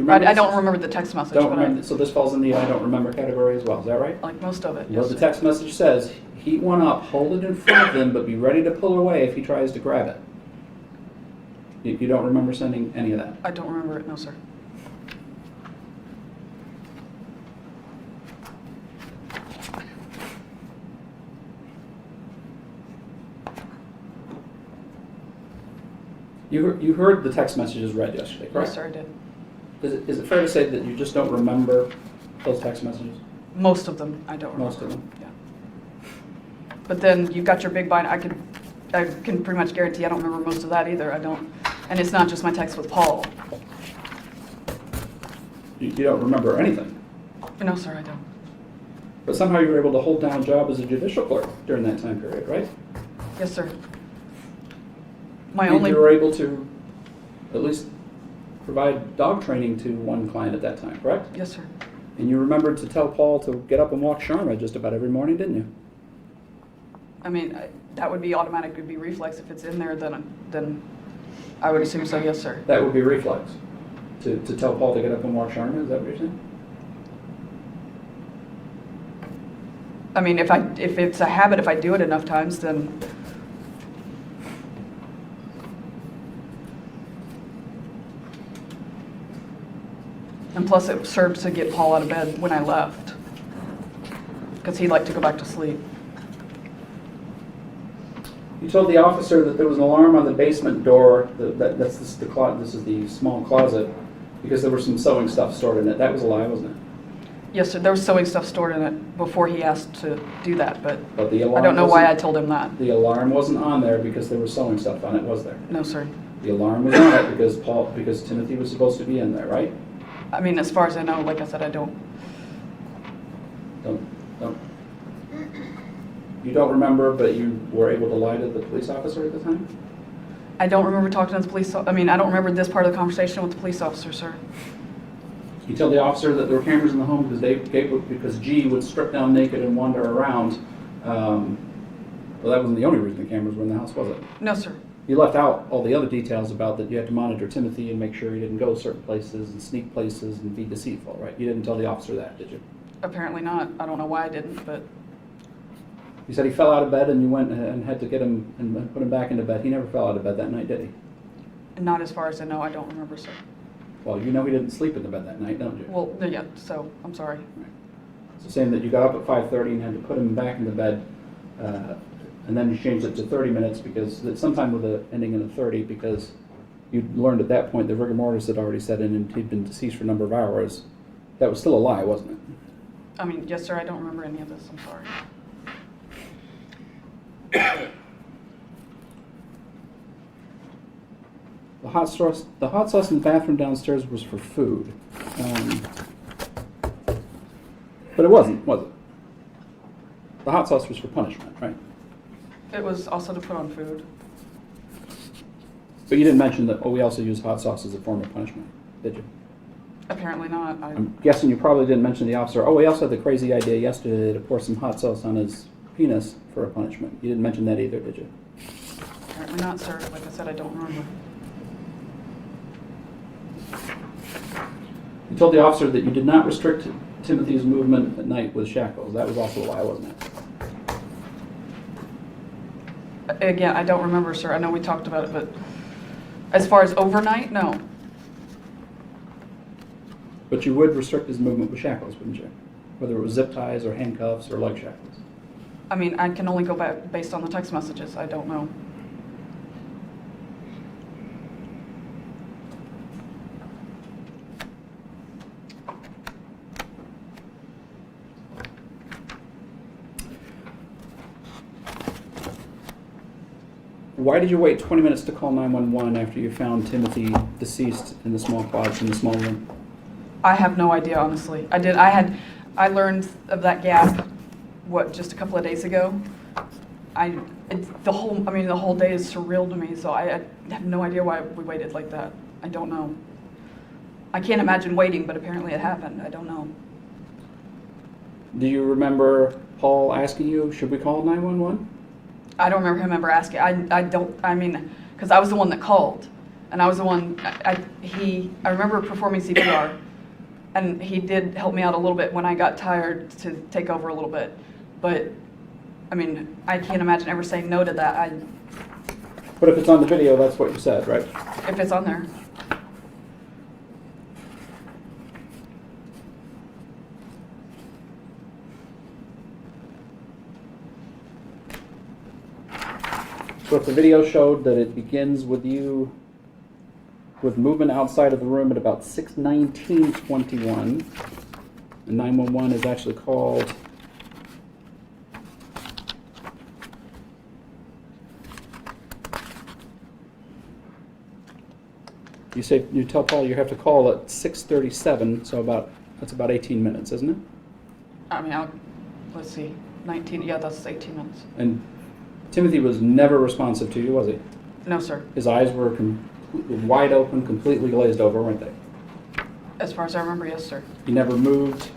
I don't remember the text message. Don't remember. So this falls in the I don't remember category as well. Is that right? Like most of it. Yes, the text message says, heat one up, hold it in front of him, but be ready to pull away if he tries to grab it. You don't remember sending any of that? I don't remember it, no, sir. You heard the text messages read yesterday, correct? Yes, sir, I did. Is it fair to say that you just don't remember those text messages? Most of them, I don't remember. Most of them? Yeah. But then you've got your big bind. I can pretty much guarantee I don't remember most of that either. I don't. And it's not just my text with Paul. You don't remember anything? No, sir, I don't. But somehow you were able to hold down a job as a judicial clerk during that time period, right? Yes, sir. And you were able to at least provide dog training to one client at that time, correct? Yes, sir. And you remembered to tell Paul to get up and walk Sharma just about every morning, didn't you? I mean, that would be automatic. It would be reflex. If it's in there, then I would assume so, yes, sir. That would be reflex. To tell Paul to get up and walk Sharma, is that what you're saying? I mean, if it's a habit, if I do it enough times, then... And plus it served to get Paul out of bed when I left, because he'd like to go back to sleep. You told the officer that there was an alarm on the basement door, this is the small closet, because there was some sewing stuff stored in it. That was a lie, wasn't it? Yes, sir. There was sewing stuff stored in it before he asked to do that, but the alarm I don't know why I wasn't- told him that. The alarm wasn't on there because there was sewing stuff on it, was there? No, sir. The alarm was on it because Timothy was supposed to be in there, right? I mean, as far as I know, like I said, I don't. Don't. You don't remember, but you were able to lie to the police officer at the time? I don't remember talking to the police. I mean, I don't remember this part of the conversation with the police officer, sir. You tell the officer that there were cameras in the home because G would strip down naked and wander around. Well, that wasn't the only reason the cameras were in the house, was it? No, sir. You left out all the other details about that you had to monitor Timothy and make sure he didn't go certain places and sneak places and be deceitful, right? You didn't tell the officer that, did you? Apparently not. I don't know why I didn't, but You said he fell out of bed and you went and had to get him and put him back into bed. He never fell out of bed that night, did he? not as far as I know. I don't remember, sir. Well, you know he didn't sleep in the bed that night, don't you? Well, yeah, so I'm sorry. So saying that you got up at 5:30 and had to put him back in the bed, and then you changed it to 30 minutes because it's sometime with an ending in a 30 because you learned at that point the rigor mortis had already set in and he'd been deceased for a number of hours. That was still a lie, wasn't it? I mean, yes, sir, I don't remember any of this. I'm sorry. The hot sauce in the bathroom downstairs was for food. But it wasn't, was it? The hot sauce was for punishment, right? It was also to put on food. But you didn't mention that, we also use hot sauce as a form of punishment, did you? Apparently not. I'm guessing you probably didn't mention to the officer, we also had the crazy idea yesterday to pour some hot sauce on his penis for a punishment. You didn't mention that either, did you? Apparently not, sir. Like I said, I don't remember. You told the officer that you did not restrict Timothy's movement at night with shackles. That was also a lie, wasn't it? Again, I don't remember, sir. I know we talked about it, but as far as overnight, no. But you would restrict his movement with shackles, wouldn't you? Whether it was zip ties or handcuffs or leg shackles. I mean, I can only go back based on the text messages. I don't know. Why did you wait 20 minutes to call 911 after you found Timothy deceased in the small closet in the small room? I have no idea, honestly. I learned of that gap, just a couple of days ago. The whole day is surreal to me, so I have no idea why we waited like that. I don't know. I can't imagine waiting, but apparently it happened. I don't know. Do you remember Paul asking you, should we call 911? I don't remember him ever asking. Because I was the one that called, and I was the one. I remember performing CPR, and he did help me out a little bit when I got tired to take over a little bit. But I mean, I can't imagine ever saying no to that. But if it's on the video, that's what you said, right? If it's on there. So if the video showed that it begins with you with movement outside of the room at about 6:19:21, and 911 is actually called you tell Paul you have to call at 6:37, so that's about 18 minutes, isn't it? I mean, let's see, 19. Yeah, that's 18 minutes. And Timothy was never responsive to you, was he? No, sir. His eyes were wide open, completely glazed over, weren't they? As far as I remember, yes, sir. He never moved,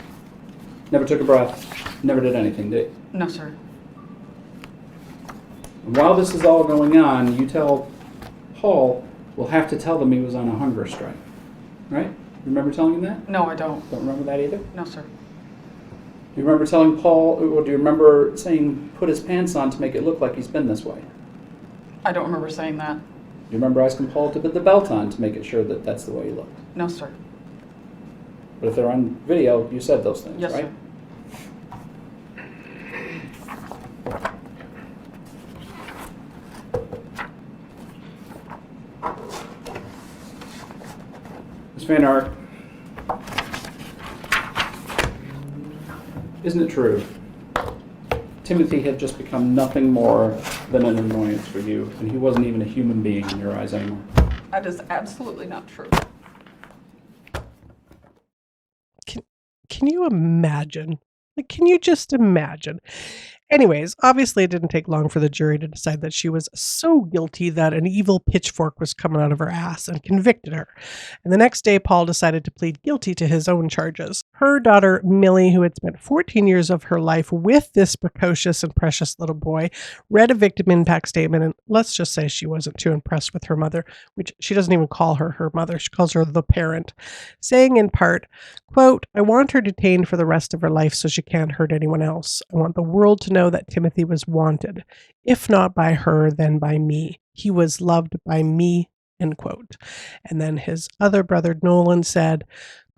never took a breath, never did anything, did he? No, sir. And while this is all going on, you tell Paul, we'll have to tell them he was on a hunger strike, right? Remember telling him that? No, I don't. Don't remember that either? No, sir. Do you remember telling Paul, or do you remember saying, put his pants on to make it look like he's been this way? I don't remember saying that. Do you remember asking Paul to put the belt on to make it sure that that's the way he looked? No, sir. But if they're on video, you said those things, Yes, right? Ms. Vander Ark, Isn't it true? Timothy had just become nothing more than an annoyance for you, and he wasn't even a human being in your eyes anymore. That is absolutely not true. Can you imagine? Like, can you just imagine? Anyways, obviously it didn't take long for the jury to decide that she was so guilty that an evil pitchfork was coming out of her ass and convicted her. And the next day, Paul decided to plead guilty to his own charges. Her daughter, Millie, who had spent 14 years of her life with this precocious and precious little boy, read a victim impact statement, and let's just say she wasn't too impressed with her mother, which she doesn't even call her mother. She calls her the parent, saying in part, quote, "I want her detained for the rest of her life so she can't hurt anyone else. I want the world to know that Timothy was wanted. If not by her, then by me. He was loved by me," end quote. And then his other brother, Nolan, said,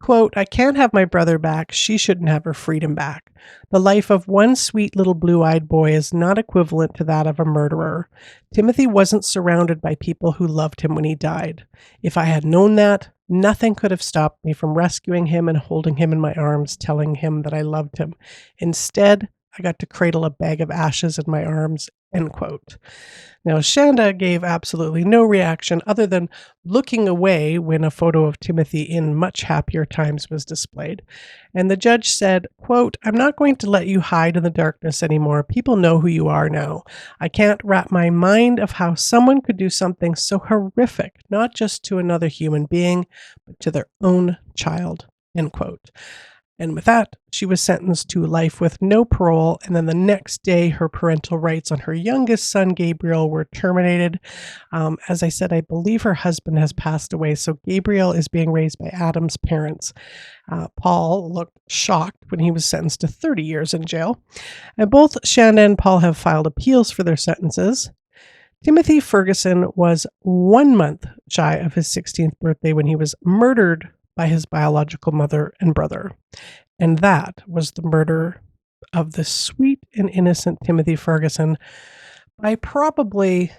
quote, "I can't have my brother back. She shouldn't have her freedom back. The life of one sweet little blue-eyed boy is not equivalent to that of a murderer. Timothy wasn't surrounded by people who loved him when he died. If I had known that, nothing could have stopped me from rescuing him and holding him in my arms, telling him that I loved him. Instead, I got to cradle a bag of ashes in my arms," end quote. Now, Shanda gave absolutely no reaction other than looking away when a photo of Timothy in much happier times was displayed. And the judge said, quote, "I'm not going to let you hide in the darkness anymore. People know who you are now. I can't wrap my mind of how someone could do something so horrific, not just to another human being, but to their own child," end quote. And with that, she was sentenced to life with no parole. And then the next day, her parental rights on her youngest son, Gabriel, were terminated. As I said, I believe her husband has passed away. So Gabriel is being raised by Adam's parents. Paul looked shocked when he was sentenced to 30 years in jail. And both Shanda and Paul have filed appeals for their sentences. Timothy Ferguson was 1 month shy of his 16th birthday when he was murdered by his biological mother and brother. And that was the murder of the sweet and innocent Timothy Ferguson by probably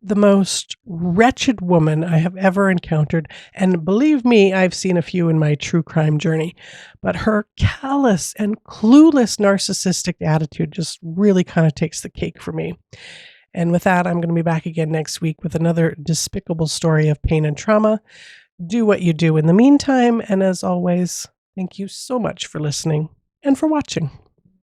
the most wretched woman I have ever encountered. And believe me, I've seen a few in my true crime journey. But her callous and clueless narcissistic attitude just really kind of takes the cake for me. And with that, I'm going to be back again next week with another despicable story of pain and trauma. Do what you do in the meantime, and as always, thank you so much for listening and for watching.